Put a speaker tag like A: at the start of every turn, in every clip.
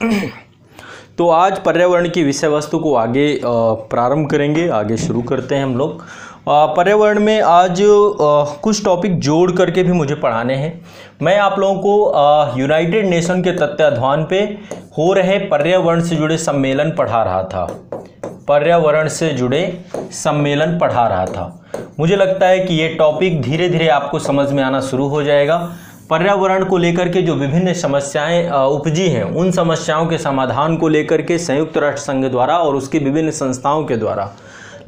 A: तो आज पर्यावरण की विषय वस्तु को आगे प्रारंभ करेंगे, आगे शुरू करते हैं हम लोग। पर्यावरण में आज कुछ टॉपिक जोड़ करके भी मुझे पढ़ाने हैं। मैं आप लोगों को यूनाइटेड नेशन के तत्वाधान पे हो रहे पर्यावरण से जुड़े सम्मेलन पढ़ा रहा था। पर्यावरण से जुड़े सम्मेलन पढ़ा रहा था। मुझे लगता है कि ये टॉपिक धीरे धीरे आपको समझ में आना शुरू हो जाएगा। पर्यावरण को लेकर के जो विभिन्न समस्याएं उपजी हैं, उन समस्याओं के समाधान को लेकर के संयुक्त राष्ट्र संघ द्वारा और उसकी विभिन्न संस्थाओं के द्वारा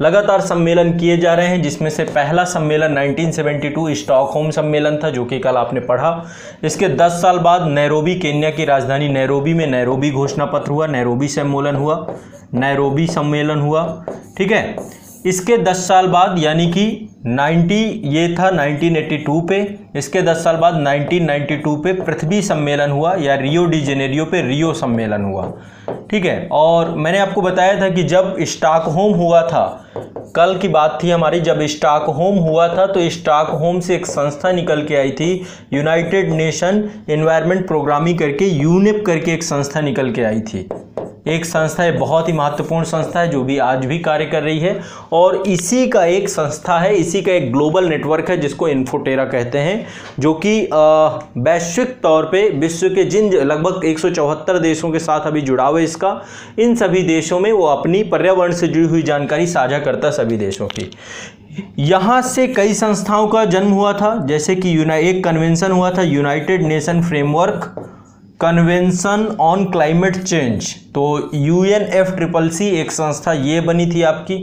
A: लगातार सम्मेलन किए जा रहे हैं, जिसमें से पहला सम्मेलन 1972 स्टॉकहोम सम्मेलन था, जो कि कल आपने पढ़ा। इसके 10 साल बाद नैरोबी, केन्या की राजधानी नैरोबी में नैरोबी घोषणा पत्र हुआ, नैरोबी सम्मेलन हुआ, नैरोबी सम्मेलन हुआ। ठीक है, इसके 10 साल बाद यानी कि 1982 पे, इसके 10 साल बाद 1992 पे पृथ्वी सम्मेलन हुआ या रियो डी जेनेरियो पे रियो सम्मेलन हुआ। ठीक है, और मैंने आपको बताया था कि जब स्टॉकहोम हुआ था, कल की बात थी हमारी, जब स्टॉकहोम हुआ था तो स्टॉकहोम से एक संस्था निकल के आई थी, यूनाइटेड नेशन एनवायरनमेंट प्रोग्रामिंग करके, यूनेप करके एक संस्था निकल के आई थी। एक संस्था है, बहुत ही महत्वपूर्ण संस्था है, जो भी आज भी कार्य कर रही है, और इसी का एक संस्था है, इसी का एक ग्लोबल नेटवर्क है जिसको इन्फोटेरा कहते हैं, जो कि वैश्विक तौर पे विश्व के जिन लगभग 174 देशों के साथ अभी जुड़ाव है इसका, इन सभी देशों में वो अपनी पर्यावरण से जुड़ी हुई जानकारी साझा करता है सभी देशों की। यहाँ से कई संस्थाओं का जन्म हुआ था, जैसे कि एक कन्वेंशन हुआ था, United nation framework convention on climate change, तो UNFCCC एक संस्था ये बनी थी आपकी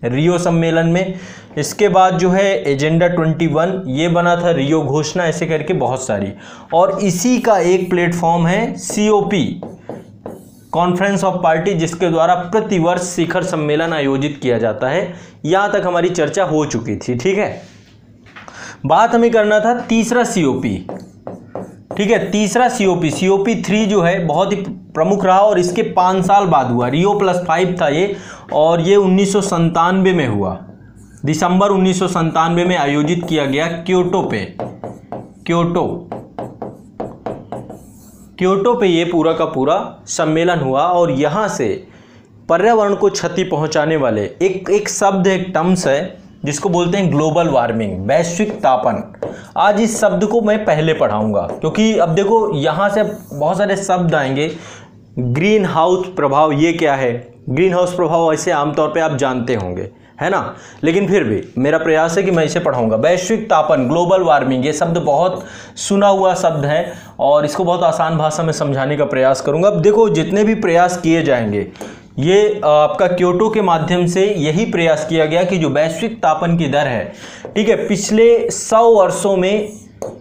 A: रियो सम्मेलन में। इसके बाद जो है एजेंडा 21 ये बना था, रियो घोषणा, ऐसे करके बहुत सारी। और इसी का एक प्लेटफॉर्म है COP, कॉन्फ्रेंस ऑफ पार्टी, जिसके द्वारा प्रतिवर्ष शिखर सम्मेलन आयोजित किया जाता है। यहाँ तक हमारी चर्चा हो चुकी थी। ठीक है, बात हमें करना था तीसरा COP। ठीक है, तीसरा COP 3 जो है बहुत ही प्रमुख रहा और इसके 5 साल बाद हुआ। रियो +5 था ये, और ये 1997 में हुआ, दिसंबर 1997 में आयोजित किया गया क्योटो पे। क्योटो पे ये पूरा का पूरा सम्मेलन हुआ, और यहाँ से पर्यावरण को क्षति पहुँचाने वाले एक शब्द, एक टर्म्स है जिसको बोलते हैं ग्लोबल वार्मिंग, वैश्विक तापन। आज इस शब्द को मैं पहले पढ़ाऊंगा, क्योंकि अब देखो यहाँ से बहुत सारे शब्द आएंगे। ग्रीन हाउस प्रभाव, ये क्या है? ग्रीन हाउस प्रभाव ऐसे आमतौर पे आप जानते होंगे, है ना, लेकिन फिर भी मेरा प्रयास है कि मैं इसे पढ़ाऊंगा। वैश्विक तापन, ग्लोबल वार्मिंग, ये शब्द बहुत सुना हुआ शब्द है और इसको बहुत आसान भाषा में समझाने का प्रयास करूंगा। अब देखो, जितने भी प्रयास किए जाएंगे, ये आपका क्योटो के माध्यम से यही प्रयास किया गया कि जो वैश्विक तापन की दर है, ठीक है, पिछले 100 वर्षों में,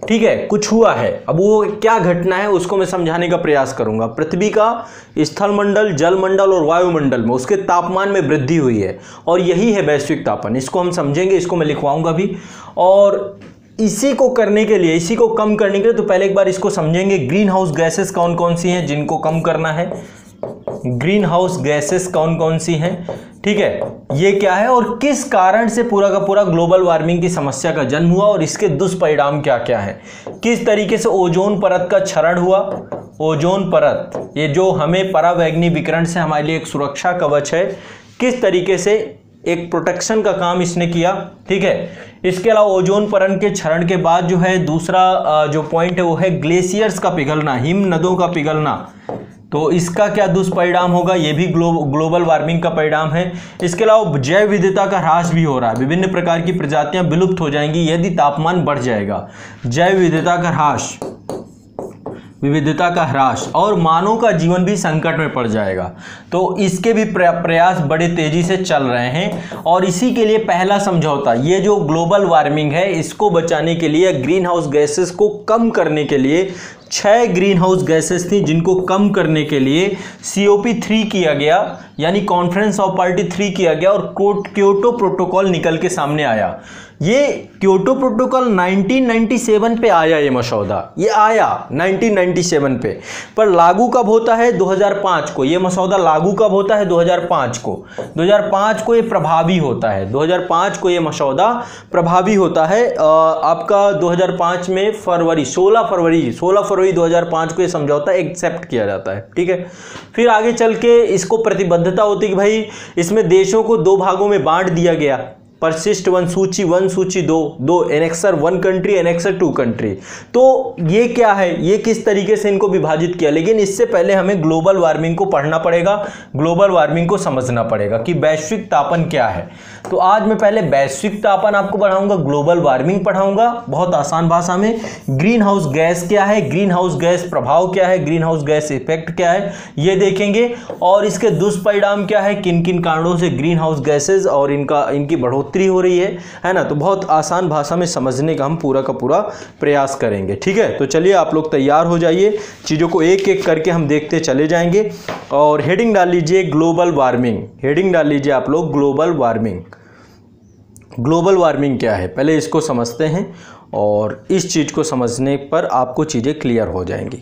A: ठीक है, कुछ हुआ है। अब वो क्या घटना है उसको मैं समझाने का प्रयास करूंगा। पृथ्वी का स्थलमंडल, जलमंडल और वायुमंडल में उसके तापमान में वृद्धि हुई है, और यही है वैश्विक तापन। इसको हम समझेंगे, इसको मैं लिखवाऊंगा भी। और इसी को करने के लिए, इसी को कम करने के लिए, तो पहले एक बार इसको समझेंगे। ग्रीन हाउस गैसेस कौन कौन सी हैं जिनको कम करना है? ग्रीन हाउस गैसेस कौन कौन सी हैं? ठीक है, ये क्या है और किस कारण से पूरा का पूरा ग्लोबल वार्मिंग की समस्या का जन्म हुआ, और इसके दुष्परिणाम क्या क्या हैं? किस तरीके से ओजोन परत का क्षरण हुआ? ओजोन परत, ये जो हमें परावैंगनी विकिरण से हमारे लिए एक सुरक्षा कवच है, किस तरीके से एक प्रोटेक्शन का काम इसने किया। ठीक है, इसके अलावा ओजोन परत के क्षरण के बाद जो है दूसरा जो पॉइंट है वो है ग्लेशियर्स का पिघलना, हिम नदों का पिघलना। तो इसका क्या दुष्परिणाम होगा? ये भी ग्लोबल वार्मिंग का परिणाम है। इसके अलावा जैव विविधता का ह्रास भी हो रहा है, विभिन्न प्रकार की प्रजातियां विलुप्त हो जाएंगी यदि तापमान बढ़ जाएगा। जैव विविधता का ह्रास, विविधता का ह्रास, और मानव का जीवन भी संकट में पड़ जाएगा। तो इसके भी प्रयास बड़े तेजी से चल रहे हैं, और इसी के लिए पहला समझौता, ये जो ग्लोबल वार्मिंग है इसको बचाने के लिए, ग्रीन हाउस गैसेस को कम करने के लिए 6 ग्रीन हाउस गैसेस थी जिनको कम करने के लिए COP 3 किया गया, यानी कॉन्फ्रेंस ऑफ पार्टी 3 किया गया, और क्योटो प्रोटोकॉल निकल के सामने आया। ये क्योटो प्रोटोकॉल 1997 पे आया, ये मसौदा ये आया 1997 पे, पर लागू कब होता है 2005 को। ये मसौदा लागू कब होता है 2005 को। 2005 को ये प्रभावी होता है, 2005 को ये मसौदा प्रभावी होता है। आपका 2005 में फरवरी 16 फरवरी 2005 को ये समझौता एक्सेप्ट किया जाता है, ठीक है। फिर आगे चल के इसको प्रतिबद्धता होती है कि भाई इसमें देशों को दो भागों में बांट दिया गया, परसिस्ट 1 सूची 1 सूची 2 एनेक्सर 1 कंट्री एनेक्सर 2 कंट्री। तो ये क्या है, ये किस तरीके से इनको विभाजित किया। लेकिन इससे पहले हमें ग्लोबल वार्मिंग को पढ़ना पड़ेगा, ग्लोबल वार्मिंग को समझना पड़ेगा कि वैश्विक तापन क्या है। तो आज मैं पहले वैश्विक तापन आपको पढ़ाऊंगा, ग्लोबल वार्मिंग पढ़ाऊंगा बहुत आसान भाषा में। ग्रीन हाउस गैस क्या है, ग्रीन हाउस गैस प्रभाव क्या है, ग्रीन हाउस गैस इफेक्ट क्या है, ये देखेंगे। और इसके दुष्परिणाम क्या है, किन किन कारणों से ग्रीन हाउस गैसेज और इनकी बढ़ोतरी हो रही है ना। तो बहुत आसान भाषा में समझने का हम पूरा का पूरा प्रयास करेंगे, ठीक है। तो चलिए आप लोग तैयार हो जाइए, चीज़ों को एक एक करके हम देखते चले जाएंगे। और हेडिंग डाल लीजिए ग्लोबल वार्मिंग, हेडिंग डाल लीजिए आप लोग ग्लोबल वार्मिंग। ग्लोबल वार्मिंग क्या है पहले इसको समझते हैं, और इस चीज़ को समझने पर आपको चीज़ें क्लियर हो जाएंगी।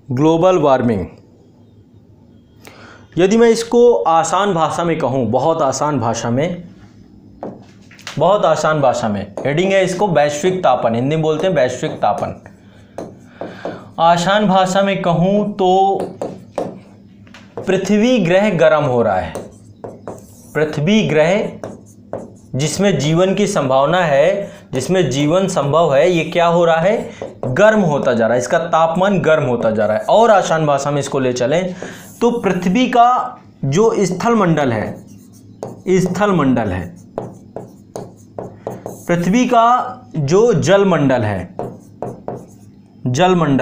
A: ग्लोबल वार्मिंग, यदि मैं इसको आसान भाषा में कहूँ, बहुत आसान भाषा में हेडिंग है इसको वैश्विक तापन, हिंदी में बोलते हैं वैश्विक तापन। आसान भाषा में कहूँ तो पृथ्वी ग्रह गर्म हो रहा है, पृथ्वी ग्रह जिसमें जीवन की संभावना है, जिसमें जीवन संभव है, ये क्या हो रहा है, गर्म होता जा रहा है, इसका तापमान गर्म होता जा रहा है। और आसान भाषा में इसको ले चलें तो पृथ्वी का जो स्थल मंडल है, पृथ्वी का जो जलमंडल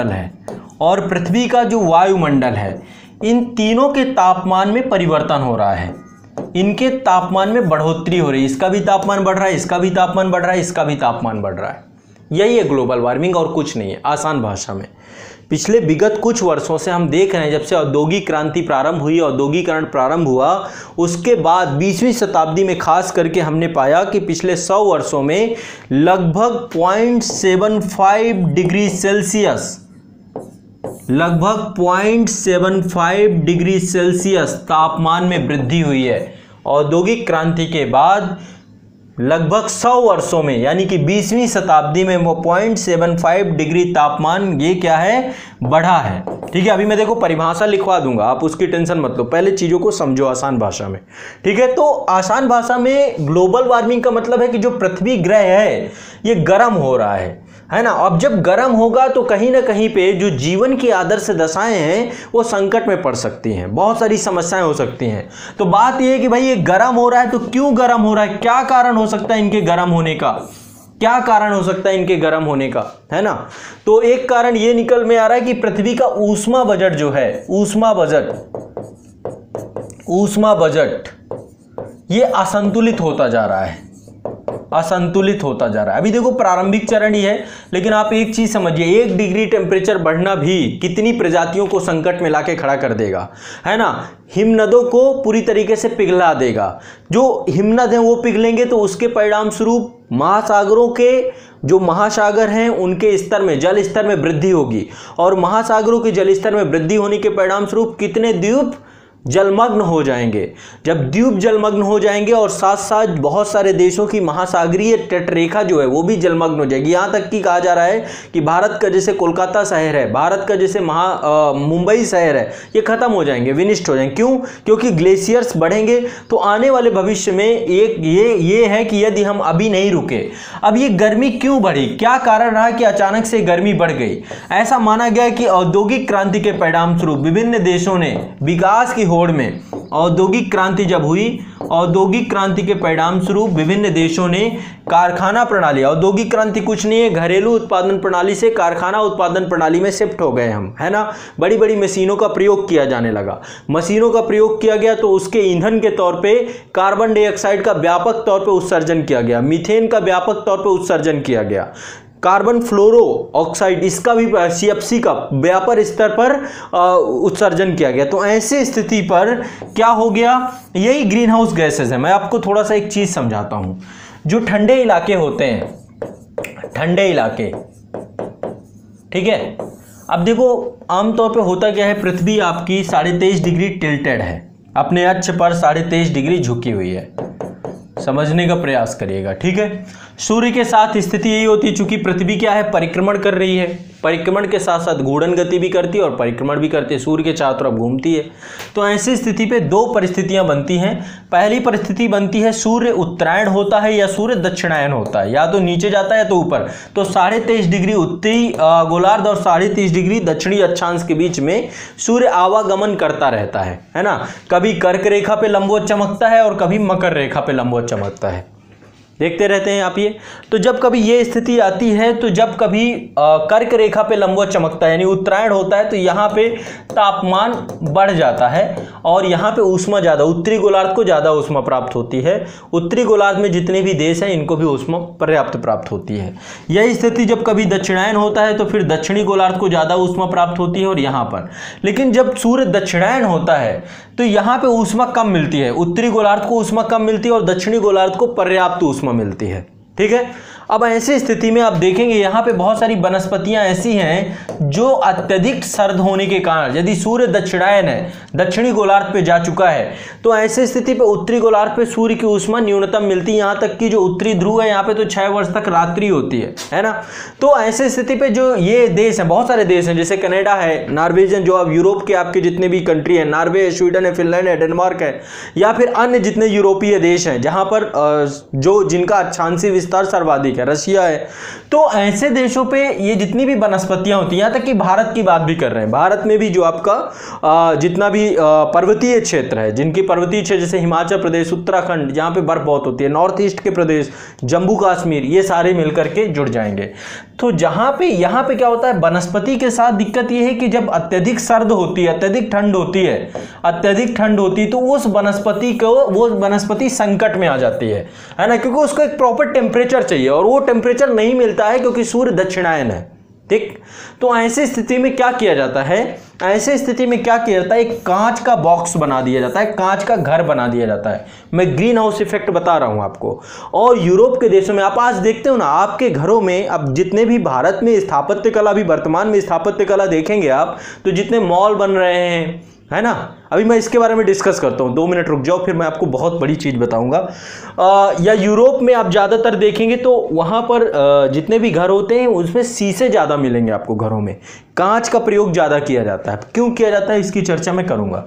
A: है और पृथ्वी का जो वायुमंडल है, इन तीनों के तापमान में परिवर्तन हो रहा है, इनके तापमान में बढ़ोतरी हो रही है। इसका भी तापमान बढ़ रहा है, इसका भी तापमान बढ़ रहा है, इसका भी तापमान बढ़ रहा है। यही है ग्लोबल वार्मिंग और कुछ नहीं है आसान भाषा में। पिछले विगत कुछ वर्षों से हम देख रहे हैं, जब से औद्योगिक क्रांति प्रारंभ हुई, औद्योगिकरण प्रारंभ हुआ, उसके बाद 20वीं शताब्दी में खास करके हमने पाया कि पिछले 100 वर्षों में लगभग 0.75 डिग्री सेल्सियस, लगभग 0.75 डिग्री सेल्सियस तापमान में वृद्धि हुई है। औद्योगिक क्रांति के बाद लगभग 100 वर्षों में, यानी कि 20वीं शताब्दी में वो 0.75 डिग्री तापमान ये क्या है, बढ़ा है, ठीक है। अभी मैं देखो परिभाषा लिखवा दूंगा, आप उसकी टेंशन मत लो, पहले चीज़ों को समझो आसान भाषा में, ठीक है। तो आसान भाषा में ग्लोबल वार्मिंग का मतलब है कि जो पृथ्वी ग्रह है ये गर्म हो रहा है ना। अब जब गर्म होगा तो कहीं ना कहीं पे जो जीवन की आदर्श दशाएं हैं वो संकट में पड़ सकती हैं, बहुत सारी समस्याएं हो सकती हैं। तो बात ये है कि भाई ये गर्म हो रहा है तो क्यों गर्म हो रहा है, क्या कारण हो सकता है इनके गर्म होने का, क्या कारण हो सकता है इनके गर्म होने का, है ना। तो एक कारण ये निकल में आ रहा है कि पृथ्वी का ऊष्मा बजट जो है, ऊष्मा बजट ये असंतुलित होता जा रहा है, असंतुलित होता जा रहा है। अभी देखो प्रारंभिक चरण ही है, लेकिन आप एक चीज समझिए, 1 डिग्री टेम्परेचर बढ़ना भी कितनी प्रजातियों को संकट में लाके खड़ा कर देगा, है ना। हिमनदों को पूरी तरीके से पिघला देगा, जो हिमनद हैं वो पिघलेंगे तो उसके परिणाम स्वरूप महासागरों के जो महासागर हैं उनके स्तर में, जल स्तर में वृद्धि होगी, और महासागरों के जल स्तर में वृद्धि होने के परिणाम स्वरूप कितने द्वीप जलमग्न हो जाएंगे। जब द्वीप जलमग्न हो जाएंगे और साथ साथ बहुत सारे देशों की महासागरीय तटरेखा जो है वो भी जलमग्न हो जाएगी। यहाँ तक कि कहा जा रहा है कि भारत का जैसे कोलकाता शहर है, भारत का जैसे मुंबई शहर है, ये खत्म हो जाएंगे, विनिष्ट हो जाएंगे। क्यों? क्योंकि ग्लेशियर्स बढ़ेंगे। तो आने वाले भविष्य में एक ये है कि यदि हम अभी नहीं रुके, अब ये गर्मी क्यों बढ़ी, क्या कारण रहा कि अचानक से गर्मी बढ़ गई। ऐसा माना गया कि औद्योगिक क्रांति के परिणाम स्वरूप विभिन्न देशों ने विकास की होड़ में, औद्योगिक क्रांति जब हुई, औद्योगिक क्रांति के परिणाम स्वरूप विभिन्न देशों ने कारखाना प्रणाली, औद्योगिक क्रांति कुछ नहीं है, घरेलू उत्पादन प्रणाली से कारखाना उत्पादन प्रणाली में शिफ्ट हो गए हम, है ना। बड़ी बड़ी मशीनों का प्रयोग किया जाने लगा, मशीनों का प्रयोग किया गया तो उसके ईंधन के तौर पे कार्बन डाइऑक्साइड का व्यापक तौर पे उत्सर्जन किया गया, मीथेन का व्यापक तौर पे उत्सर्जन किया गया। कार्बन फ्लोरो ऑक्साइड, इसका भी CFC का व्यापक स्तर पर उत्सर्जन किया गया। तो ऐसे स्थिति पर क्या हो गया, यही ग्रीन हाउस गैसेस है। मैं आपको थोड़ा सा एक चीज समझाता हूं। जो ठंडे इलाके होते हैं, ठंडे इलाके, ठीक है, अब देखो आमतौर पे होता क्या है, पृथ्वी आपकी 23.5 डिग्री टिल्टेड है, अपने अक्ष पर 23.5 डिग्री झुकी हुई है, समझने का प्रयास करिएगा, ठीक है। सूर्य के साथ स्थिति यही होती है, चूंकि पृथ्वी क्या है, परिक्रमण कर रही है, परिक्रमण के साथ साथ घूर्णन गति भी करती है और परिक्रमण भी करती है, सूर्य के चारों तरफ घूमती है। तो ऐसी स्थिति पे दो परिस्थितियां बनती हैं। पहली परिस्थिति बनती है सूर्य उत्तरायण होता है या सूर्य दक्षिणायन होता है, या तो नीचे जाता है या तो ऊपर। तो 23.5 डिग्री उत्तरी गोलार्ध और 30.5 डिग्री दक्षिणी अक्षांश के बीच में सूर्य आवागमन करता रहता है ना। कभी कर्क रेखा पे लंबवत चमकता है और कभी मकर रेखा पे लंबवत चमकता है, देखते रहते हैं आप ये। तो जब कभी ये स्थिति आती है, तो जब कभी कर्क रेखा पे लंबवत चमकता है यानी उत्तरायण होता है, तो यहाँ पे तापमान बढ़ जाता है और यहाँ पे ऊष्मा ज़्यादा, उत्तरी गोलार्ध को ज़्यादा ऊष्मा प्राप्त होती है। उत्तरी गोलार्ध में जितने भी देश हैं इनको भी ऊष्मा पर्याप्त प्राप्त होती है। यही स्थिति जब कभी दक्षिणायन होता है तो फिर दक्षिणी गोलार्ध को ज़्यादा ऊष्मा प्राप्त होती है और यहाँ पर। लेकिन जब सूर्य दक्षिणायन होता है तो यहाँ पे ऊष्मा कम मिलती है, उत्तरी गोलार्ध को ऊष्मा कम मिलती है और दक्षिणी गोलार्ध को पर्याप्त ऊष्मा मिलती है, ठीक है। अब ऐसी स्थिति में आप देखेंगे यहाँ पे बहुत सारी वनस्पतियां ऐसी हैं जो अत्यधिक सर्द होने के कारण, यदि सूर्य दक्षिणायन है, दक्षिणी गोलार्ध पे जा चुका है, तो ऐसी स्थिति पे उत्तरी गोलार्ध पे सूर्य की ऊष्मा न्यूनतम मिलती है। यहाँ तक कि जो उत्तरी ध्रुव है यहाँ पे तो 6 वर्ष तक रात्रि होती है ना। तो ऐसी स्थिति पे जो ये देश है, बहुत सारे देश हैं, जैसे कनाडा है, नॉर्वेजियन, जो अब यूरोप के आपके जितने भी कंट्री है, नॉर्वे है, स्वीडन है, फिनलैंड है, डेनमार्क है, या फिर अन्य जितने यूरोपीय देश हैं जहाँ पर जो जिनका अक्षांशीय विस्तार सर्वाधिक है, रशिया है। तो ऐसे देशों पे ये जितनी भी वनस्पतियां होती हैं, यहाँ तक कि भारत की बात भी कर रहे हैं, भारत में भी जो आपका जितना भी पर्वतीय क्षेत्र है, जिनकी पर्वतीय क्षेत्र जैसे हिमाचल प्रदेश, उत्तराखंड, जहाँ पे बर्फ बहुत होती है, नॉर्थ ईस्ट के प्रदेश, जम्मू कश्मीर, ये सारे मिलकर के जुड़ जाएंगे। तो जहाँ पे यहाँ पे क्या होता है, वनस्पति के साथ दिक्कत ये है कि जब अत्यधिक सर्द होती है, अत्यधिक ठंड होती है, अत्यधिक ठंड होती है, तो उस वनस्पति को, वो वनस्पति संकट में आ जाती है ना, क्योंकि उसको एक प्रॉपर टेम्परेचर चाहिए और वो टेम्परेचर नहीं मिलता है क्योंकि सूर्य दक्षिणायन है, ठीक। तो ऐसी स्थिति में क्या किया जाता है, ऐसे स्थिति में क्या किया जाता है, एक कांच का बॉक्स बना दिया जाता है, कांच का घर बना दिया जाता है। मैं ग्रीन हाउस इफेक्ट बता रहा हूं आपको। और यूरोप के देशों में आप आज देखते हो ना, आपके घरों में अब जितने भी भारत में स्थापत्य कला, भी वर्तमान में स्थापत्य कला देखेंगे आप, तो जितने मॉल बन रहे हैं, है ना, अभी मैं इसके बारे में डिस्कस करता हूँ, 2 मिनट रुक जाओ, फिर मैं आपको बहुत बड़ी चीज़ बताऊंगा। या यूरोप में आप ज़्यादातर देखेंगे तो वहाँ पर जितने भी घर होते हैं उसमें शीशे ज़्यादा मिलेंगे आपको, घरों में कांच का प्रयोग ज़्यादा किया जाता है। क्यों किया जाता है इसकी चर्चा मैं करूँगा।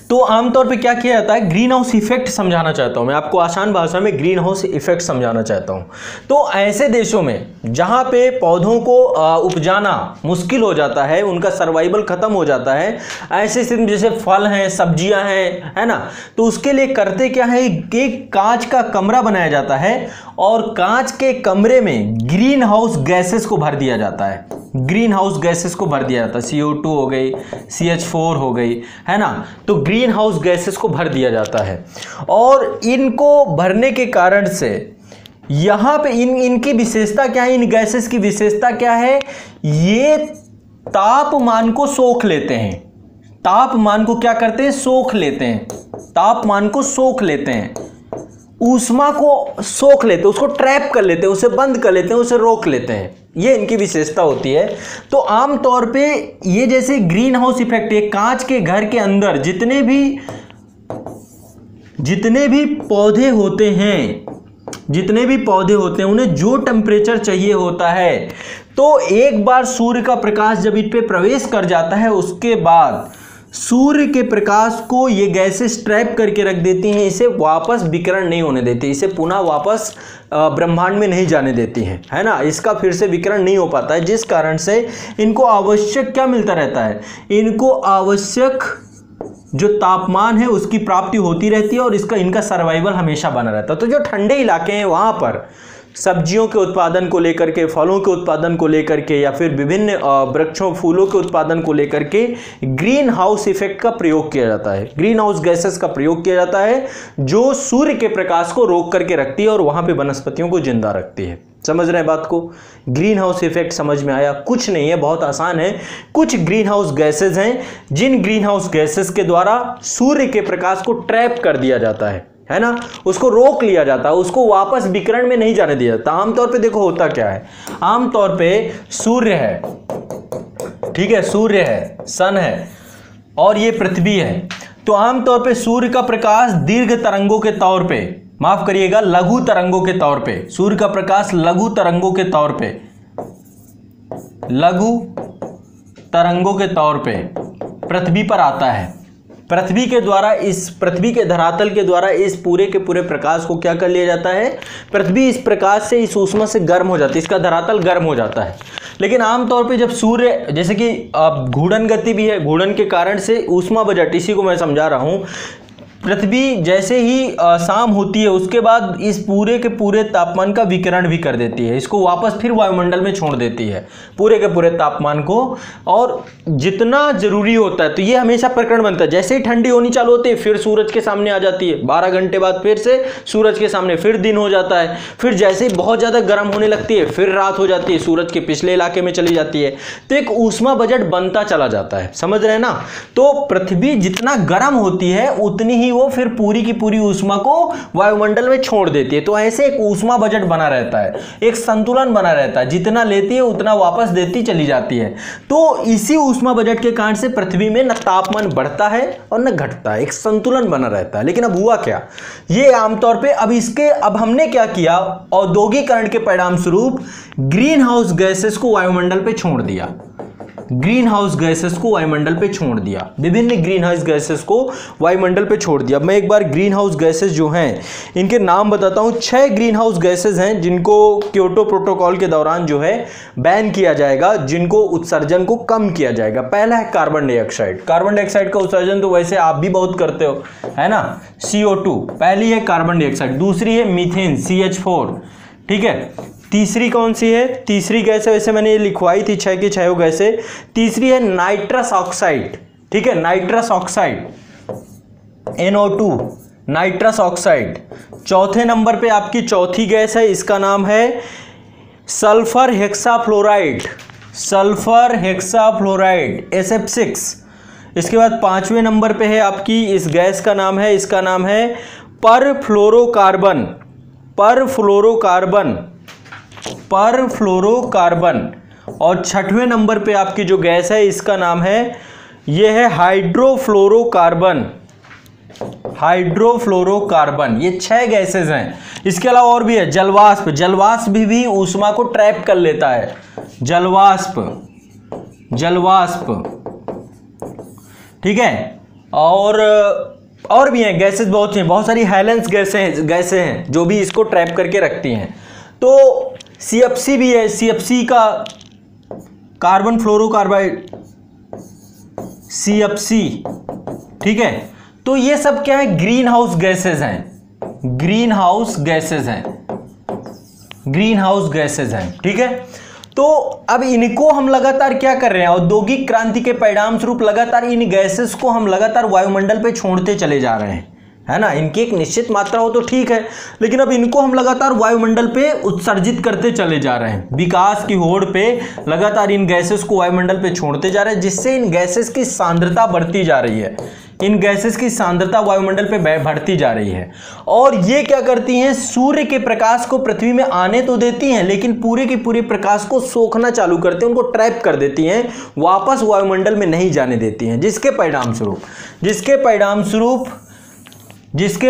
A: तो आमतौर पे क्या किया जाता है, ग्रीन हाउस इफेक्ट समझाना चाहता हूं मैं आपको, आसान भाषा में ग्रीन हाउस इफेक्ट समझाना चाहता हूं। तो ऐसे देशों में जहां पे पौधों को उपजाना मुश्किल हो जाता है, उनका सर्वाइवल खत्म हो जाता है, ऐसे स्थिति में जैसे फल हैं, सब्जियां हैं, है ना, तो उसके लिए करते क्या है, एक कांच का कमरा बनाया जाता है और कांच के कमरे में ग्रीन हाउस गैसेस को भर दिया जाता है, ग्रीन हाउस गैसेस को भर दिया जाता है, CO2 हो गई, CH4 हो गई, है ना। तो ग्रीन हाउस गैसेस को भर दिया जाता है और इनको भरने के कारण से यहाँ पे इनकी विशेषता क्या है, इन गैसेस की विशेषता क्या है, ये तापमान को सोख लेते हैं। तापमान को क्या करते हैं, सोख लेते हैं, तापमान को सोख लेते हैं, ऊष्मा को सोख लेते हैं, उसको ट्रैप कर लेते हैं, उसे बंद कर लेते हैं, उसे रोक लेते हैं, ये इनकी विशेषता होती है। तो आमतौर पे ये जैसे ग्रीन हाउस इफेक्ट है, कांच के घर के अंदर जितने भी पौधे होते हैं, जितने भी पौधे होते हैं, उन्हें जो टेम्परेचर चाहिए होता है, तो एक बार सूर्य का प्रकाश जब इन पे प्रवेश कर जाता है, उसके बाद सूर्य के प्रकाश को ये गैसेस ट्रैप करके रख देती हैं, इसे वापस विकिरण नहीं होने देती, इसे पुनः वापस ब्रह्मांड में नहीं जाने देती हैं, है ना, इसका फिर से विकिरण नहीं हो पाता है, जिस कारण से इनको आवश्यक क्या मिलता रहता है, इनको आवश्यक जो तापमान है उसकी प्राप्ति होती रहती है और इनका सर्वाइवल हमेशा बना रहता है। तो जो ठंडे इलाके हैं वहाँ पर सब्जियों के उत्पादन को लेकर के, फलों के उत्पादन को लेकर के, या फिर विभिन्न वृक्षों, फूलों के उत्पादन को लेकर के ग्रीन हाउस इफेक्ट का प्रयोग किया जाता है, ग्रीन हाउस गैसेस का प्रयोग किया जाता है, जो सूर्य के प्रकाश को रोक करके रखती है और वहां पे वनस्पतियों को जिंदा रखती है। समझ रहे हैं बात को? ग्रीन हाउस इफेक्ट समझ में आया? कुछ नहीं है, बहुत आसान है। कुछ ग्रीन हाउस गैसेज हैं जिन ग्रीन हाउस गैसेज के द्वारा सूर्य के प्रकाश को ट्रैप कर दिया जाता है ना, उसको रोक लिया जाता है, उसको वापस विकिरण में नहीं जाने दिया जाता। आमतौर पे देखो होता क्या है, आमतौर पे सूर्य है, ठीक है, सूर्य है, सन है और ये पृथ्वी है। तो आमतौर पे सूर्य का प्रकाश दीर्घ तरंगों के तौर पे, माफ करिएगा लघु तरंगों के तौर पे, सूर्य का प्रकाश लघु तरंगों के तौर पे, लघु तरंगों के तौर पे पृथ्वी पर आता है। पृथ्वी के द्वारा, इस पृथ्वी के धरातल के द्वारा इस पूरे के पूरे प्रकाश को क्या कर लिया जाता है, पृथ्वी इस प्रकाश से, इस ऊष्मा से गर्म हो जाती है, इसका धरातल गर्म हो जाता है। लेकिन आमतौर पे जब सूर्य, जैसे कि घूर्णन गति भी है, घूर्णन के कारण से ऊष्मा बजट, इसी को मैं समझा रहा हूं। पृथ्वी जैसे ही शाम होती है उसके बाद इस पूरे के पूरे तापमान का विकिरण भी कर देती है, इसको वापस फिर वायुमंडल में छोड़ देती है पूरे के पूरे तापमान को, और जितना जरूरी होता है। तो ये हमेशा प्रकरण बनता है, जैसे ही ठंडी होनी चालू होती है फिर सूरज के सामने आ जाती है, 12 घंटे बाद फिर से सूरज के सामने फिर दिन हो जाता है, फिर जैसे ही बहुत ज़्यादा गर्म होने लगती है फिर रात हो जाती है, सूरज के पिछले इलाके में चली जाती है। तो एक ऊष्मा बजट बनता चला जाता है, समझ रहे हैं ना? तो पृथ्वी जितना गर्म होती है उतनी ही वो फिर पूरी की पूरी ऊष्मा को वायुमंडल में छोड़ देती है। तो ऐसे एक ऊष्मा बजट बना रहता है, एक संतुलन बना रहता है, जितना लेती है उतना वापस देती चली जाती है। तो इसी ऊष्मा बजट के कारण से पृथ्वी में न तापमान बढ़ता है और न घटता है, एक संतुलन बना रहता है। लेकिन अब हुआ क्या, ये आमतौर पे अब हमने क्या किया, औद्योगिकरण के परिणाम स्वरूप ग्रीन हाउस गैसेस को वायुमंडल पे छोड़ दिया, ग्रीन हाउस गैसेस को वायुमंडल पे छोड़ दिया, विभिन्न ग्रीन हाउस गैसेस को वायुमंडल पे छोड़ दिया। मैं एक बार ग्रीन हाउस गैसेस जो हैं इनके नाम बताता हूं। 6 ग्रीन हाउस गैसेस हैं जिनको क्योटो प्रोटोकॉल के दौरान जो है बैन किया जाएगा, जिनको उत्सर्जन को कम किया जाएगा। पहला है कार्बन डाइऑक्साइड। कार्बन डाइऑक्साइड का उत्सर्जन तो वैसे आप भी बहुत करते हो, है ना, CO2 पहली है कार्बन डाइऑक्साइड। दूसरी है मीथेन CH4, ठीक है। तीसरी कौन सी है, तीसरी गैस है, वैसे मैंने ये लिखवाई थी 6 की 6 गैसें। तीसरी है नाइट्रस ऑक्साइड, ठीक है, nitrous oxide NO2, nitrous oxide. चौथे नंबर पे आपकी चौथी गैस है, इसका नाम है sulphur hexafluoride, sulphur hexafluoride SF6। इसके बाद 5वें नंबर पे है आपकी इस गैस का नाम है, इसका नाम है परफ्लोरोकार्बन, परफ्लोरोकार्बन, परफ्लोरोकार्बन। और 6वें नंबर पे आपकी जो गैस है इसका नाम है, ये है हाइड्रोफ्लोरोकार्बन, हाइड्रोफ्लोरोकार्बन। ये 6 गैसेस हैं। इसके अलावा और भी है जलवाष्प, जलवाष्प भी ऊष्मा को ट्रैप कर लेता है, जलवाष्प, जलवाष्प, ठीक है। और भी हैं गैसेस, बहुत हैं, बहुत सारी हैलेंस गैसें हैं जो भी इसको ट्रैप करके रखती हैं। तो CFC भी है, CFC का कार्बन फ्लोरोकार्बाइड, CFC, ठीक है। तो ये सब क्या है, ग्रीन हाउस गैसेज हैं, ग्रीन हाउस गैसेज हैं, ग्रीन हाउस गैसेज हैं, ठीक है। तो अब इनको हम लगातार क्या कर रहे हैं, औद्योगिक क्रांति के परिणाम स्वरूप लगातार इन गैसेस को हम लगातार वायुमंडल पे छोड़ते चले जा रहे हैं, है ना। इनकी एक निश्चित मात्रा हो तो ठीक है, लेकिन अब इनको हम लगातार वायुमंडल पे उत्सर्जित करते चले जा रहे हैं। विकास की होड़ पे लगातार इन गैसेस को वायुमंडल पे छोड़ते जा रहे हैं, जिससे इन गैसेस की सांद्रता बढ़ती जा रही है, इन गैसेस की सांद्रता वायुमंडल पे बढ़ती जा रही है। और ये क्या करती हैं, सूर्य के प्रकाश को पृथ्वी में आने तो देती हैं, लेकिन पूरे के पूरे प्रकाश को सोखना चालू करते हैं, उनको ट्रैप कर देती हैं, वापस वायुमंडल में नहीं जाने देती हैं। जिसके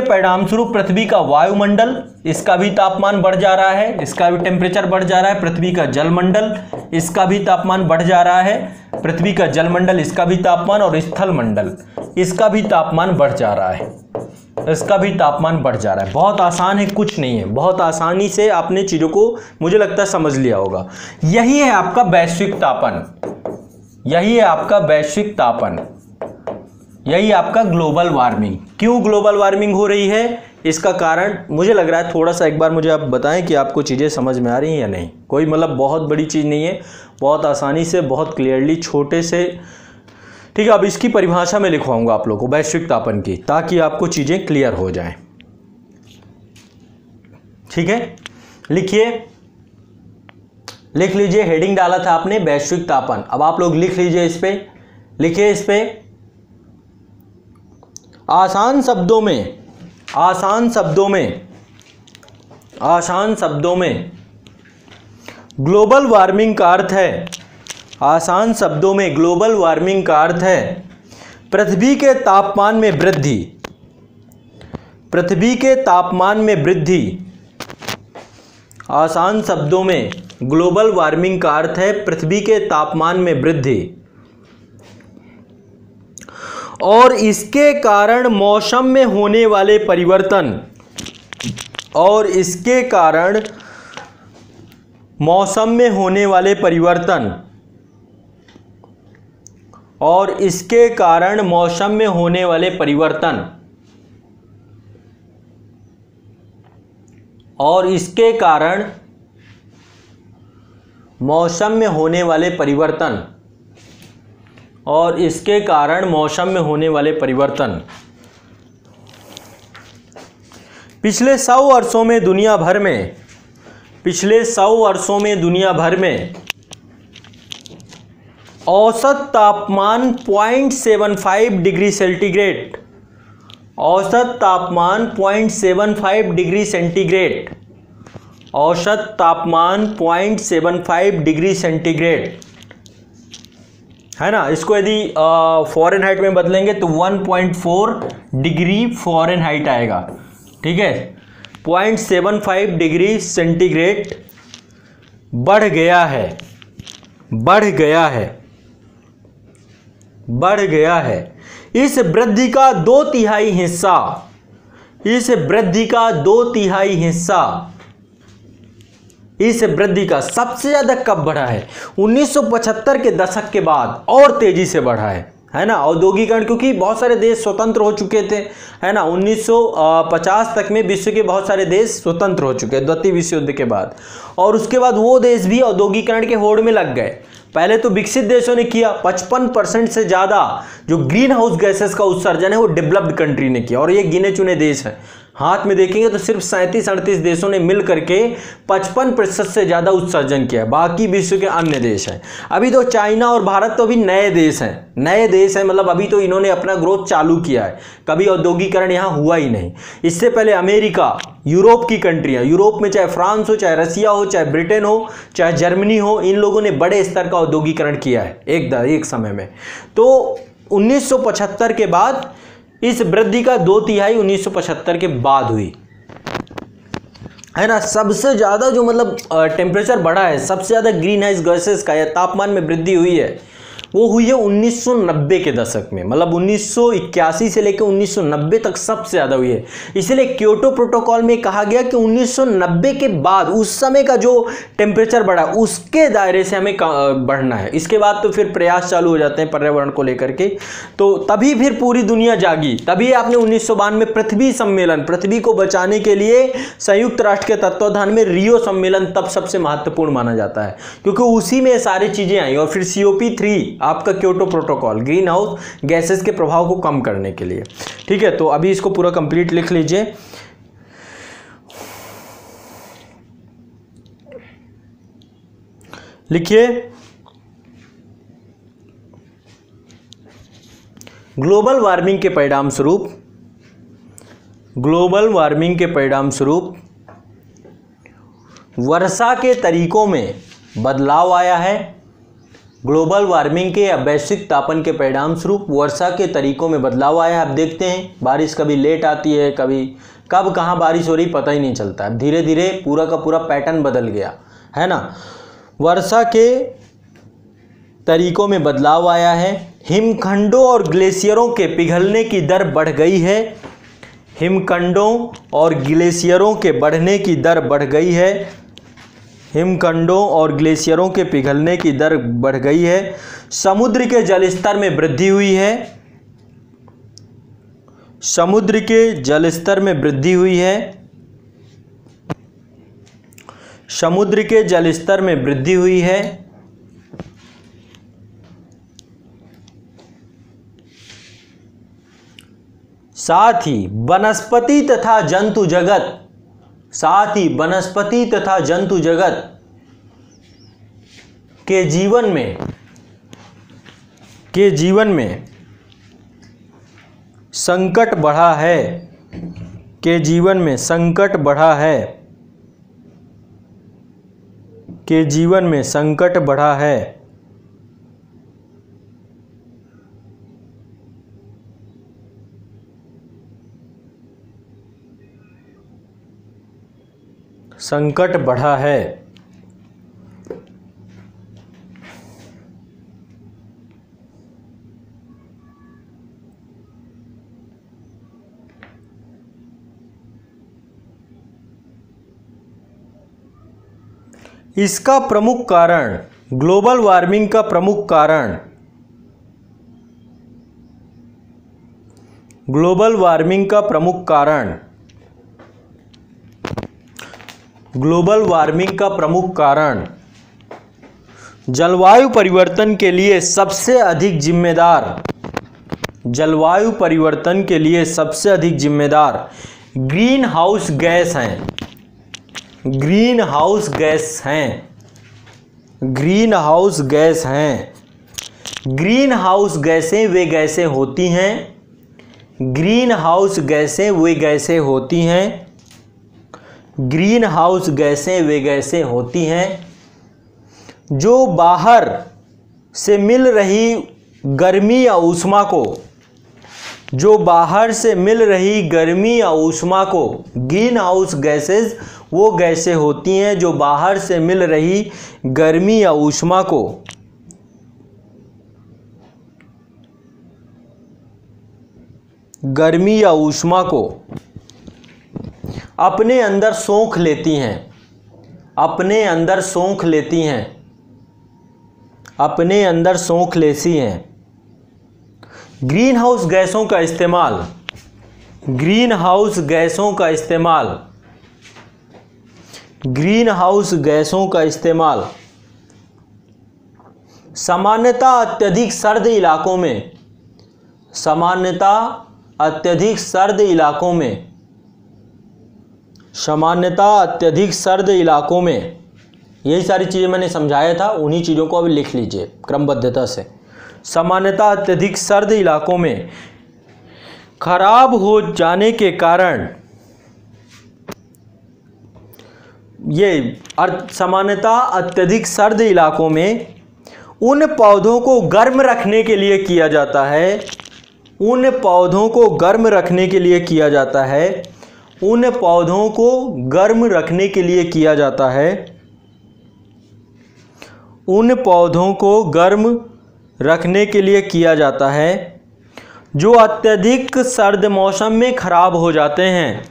A: परिणाम स्वरूप पृथ्वी का वायुमंडल, इसका भी तापमान बढ़ जा रहा है, इसका भी टेम्परेचर बढ़ जा रहा है। पृथ्वी का जलमंडल, इसका भी तापमान बढ़ जा रहा है, पृथ्वी का जलमंडल, इसका भी तापमान, और स्थल मंडल, इसका भी तापमान बढ़ जा रहा है, इसका भी तापमान बढ़ जा रहा है। बहुत आसान है, कुछ नहीं है, बहुत आसानी से आपने चीज़ों को मुझे लगता है समझ लिया होगा। यही है आपका वैश्विक तापन, यही है आपका वैश्विक तापन, यही आपका ग्लोबल वार्मिंग। क्यों ग्लोबल वार्मिंग हो रही है, इसका कारण मुझे लग रहा है, थोड़ा सा एक बार मुझे आप बताएं कि आपको चीज़ें समझ में आ रही हैं या नहीं। कोई मतलब बहुत बड़ी चीज़ नहीं है, बहुत आसानी से, बहुत क्लियरली, छोटे से, ठीक है। अब इसकी परिभाषा में लिखवाऊंगा आप लोगों को वैश्विक तापन की, ताकि आपको चीज़ें क्लियर हो जाएं, ठीक है। लिखिए, लिख लीजिए, हेडिंग डाला था आपने वैश्विक तापन। अब आप लोग लिख लीजिए, इस पे लिखिए, इस पे आसान शब्दों में ग्लोबल वार्मिंग का अर्थ है, आसान शब्दों में ग्लोबल वार्मिंग का अर्थ है पृथ्वी के तापमान में वृद्धि, पृथ्वी के तापमान में वृद्धि। आसान शब्दों में ग्लोबल वार्मिंग का अर्थ है पृथ्वी के तापमान में वृद्धि और इसके कारण मौसम में होने वाले परिवर्तन, और इसके कारण मौसम में होने वाले परिवर्तन, और इसके कारण मौसम में होने वाले परिवर्तन, और इसके कारण मौसम में होने वाले परिवर्तन, और इसके कारण मौसम में होने वाले परिवर्तन। पिछले 100 वर्षों में दुनिया भर में, पिछले 100 वर्षों में दुनिया भर में औसत तापमान 0.75 डिग्री सेंटीग्रेड, औसत तापमान 0.75 डिग्री सेंटीग्रेड, औसत तापमान 0.75 डिग्री सेंटीग्रेड है ना। इसको यदि फ़ारेनहाइट में बदलेंगे तो 1.4 डिग्री फ़ारेनहाइट आएगा, ठीक है। 0.75 डिग्री सेंटीग्रेड बढ़ गया है, बढ़ गया है, बढ़ गया है। इस वृद्धि का 2/3 हिस्सा, इस वृद्धि का 2/3 हिस्सा, इस वृद्धि का सबसे ज्यादा कब बढ़ा है? 1975 के दशक के बाद और तेजी से बढ़ा है ना। औद्योगिकरण, क्योंकि बहुत सारे देश स्वतंत्र हो चुके थे, है ना। 1950 तक में विश्व के बहुत सारे देश स्वतंत्र हो चुके, द्वितीय विश्व युद्ध के बाद, और उसके बाद वो देश भी औद्योगिकरण के होड़ में लग गए। पहले तो विकसित देशों ने किया, 55% से ज़्यादा जो ग्रीन हाउस गैसेस का उत्सर्जन है वो डेवलप्ड कंट्री ने किया, और ये गिने चुने देश हैं। हाथ में देखेंगे तो सिर्फ 37-38 देशों ने मिल करके 55% से ज़्यादा उत्सर्जन किया, बाकी विश्व के अन्य देश हैं। अभी तो चाइना और भारत तो अभी नए देश हैं, नए देश हैं, मतलब अभी तो इन्होंने अपना ग्रोथ चालू किया है, कभी औद्योगिकरण यहाँ हुआ ही नहीं। इससे पहले अमेरिका, यूरोप की कंट्रियाँ, यूरोप में चाहे फ्रांस हो, चाहे रसिया हो, चाहे ब्रिटेन हो, चाहे जर्मनी हो, इन लोगों ने बड़े स्तर का औद्योगिकरण किया है एक समय में। तो 1975 के बाद इस वृद्धि का 2/3 1975 के बाद हुई, है ना। सबसे ज़्यादा जो मतलब टेम्परेचर बढ़ा है, सबसे ज़्यादा ग्रीन हाउस गैसेस का या तापमान में वृद्धि हुई है, वो हुई है 1990 के दशक में, मतलब 1981 से लेकर 1990 तक सबसे ज़्यादा हुई है। इसलिए क्योटो प्रोटोकॉल में कहा गया कि 1990 के बाद उस समय का जो टेम्परेचर बढ़ा उसके दायरे से हमें बढ़ना है। इसके बाद तो फिर प्रयास चालू हो जाते हैं पर्यावरण को लेकर के, तो तभी फिर पूरी दुनिया जागी। तभी आपने 1992 में पृथ्वी सम्मेलन, पृथ्वी को बचाने के लिए संयुक्त राष्ट्र के तत्वाधान में रियो सम्मेलन तब सबसे महत्वपूर्ण माना जाता है, क्योंकि उसी में सारी चीज़ें आई। और फिर COP3 आपका Kyoto protocol, green house gases के प्रभाव को कम करने के लिए, ठीक है। तो अभी इसको पूरा कंप्लीट लिख लीजिए। लिखिए, ग्लोबल वार्मिंग के परिणाम स्वरूप, ग्लोबल वार्मिंग के परिणाम स्वरूप वर्षा के तरीकों में बदलाव आया है। ग्लोबल वार्मिंग के या वैश्विक तापन के परिणाम स्वरूप वर्षा के तरीकों में बदलाव आया है। आप देखते हैं बारिश कभी लेट आती है, कभी कब कहाँ बारिश हो रही पता ही नहीं चलता है। धीरे धीरे पूरा का पूरा पैटर्न बदल गया है ना। वर्षा के तरीकों में बदलाव आया है। हिमखंडों और ग्लेशियरों के पिघलने की दर बढ़ गई है। हिमखंडों और ग्लेशियरों के बढ़ने की दर बढ़ गई है। हिमखंडों और ग्लेशियरों के पिघलने की दर बढ़ गई है। समुद्र के जलस्तर में वृद्धि हुई है। समुद्र के जलस्तर में वृद्धि हुई है। समुद्र के जलस्तर में वृद्धि हुई है। साथ ही वनस्पति तथा जंतु जगत, साथ ही वनस्पति तथा जंतु जगत के जीवन में संकट बढ़ा है, के जीवन में संकट बढ़ा है, के जीवन में संकट बढ़ा है। संकट बढ़ा है। इसका प्रमुख कारण, ग्लोबल वार्मिंग का प्रमुख कारण, ग्लोबल वार्मिंग का प्रमुख कारण, ग्लोबल वार्मिंग का प्रमुख कारण, जलवायु परिवर्तन के लिए सबसे अधिक जिम्मेदार, जलवायु परिवर्तन के लिए सबसे अधिक जिम्मेदार ग्रीन हाउस गैस हैं, ग्रीन हाउस गैस हैं, ग्रीन हाउस गैस हैं। ग्रीन हाउस गैसें वे गैसें होती हैं, ग्रीन हाउस गैसें वे गैसें होती हैं, ग्रीन हाउस गैसें वे गैसें होती हैं जो बाहर से मिल रही गर्मी या ऊष्मा को, जो बाहर से मिल रही गर्मी या ऊष्मा को, ग्रीन हाउस गैसेस वो गैसें होती हैं जो बाहर से मिल रही गर्मी या ऊष्मा को गर्मी या ऊष्मा को अपने अंदर सोख लेती हैं, अपने अंदर सोख लेती हैं, अपने अंदर सोख लेती हैं। ग्रीन हाउस गैसों का इस्तेमाल, ग्रीन हाउस गैसों का इस्तेमाल, ग्रीन हाउस गैसों का इस्तेमाल सामान्यतः अत्यधिक सर्द इलाकों में, सामान्यतः अत्यधिक सर्द इलाकों में, सामान्यतः अत्यधिक सर्द इलाकों में, यही सारी चीज़ें मैंने समझाया था, उन्हीं चीज़ों को अभी लिख लीजिए क्रमबद्धता से। सामान्यतः अत्यधिक सर्द इलाकों में खराब हो जाने के कारण, ये सामान्यतः अत्यधिक सर्द इलाकों में उन पौधों को गर्म रखने के लिए किया जाता है, उन पौधों को गर्म रखने के लिए किया जाता है, उन पौधों को गर्म रखने के लिए किया जाता है, उन पौधों को गर्म रखने के लिए किया जाता है जो अत्यधिक सर्द मौसम में खराब हो जाते हैं,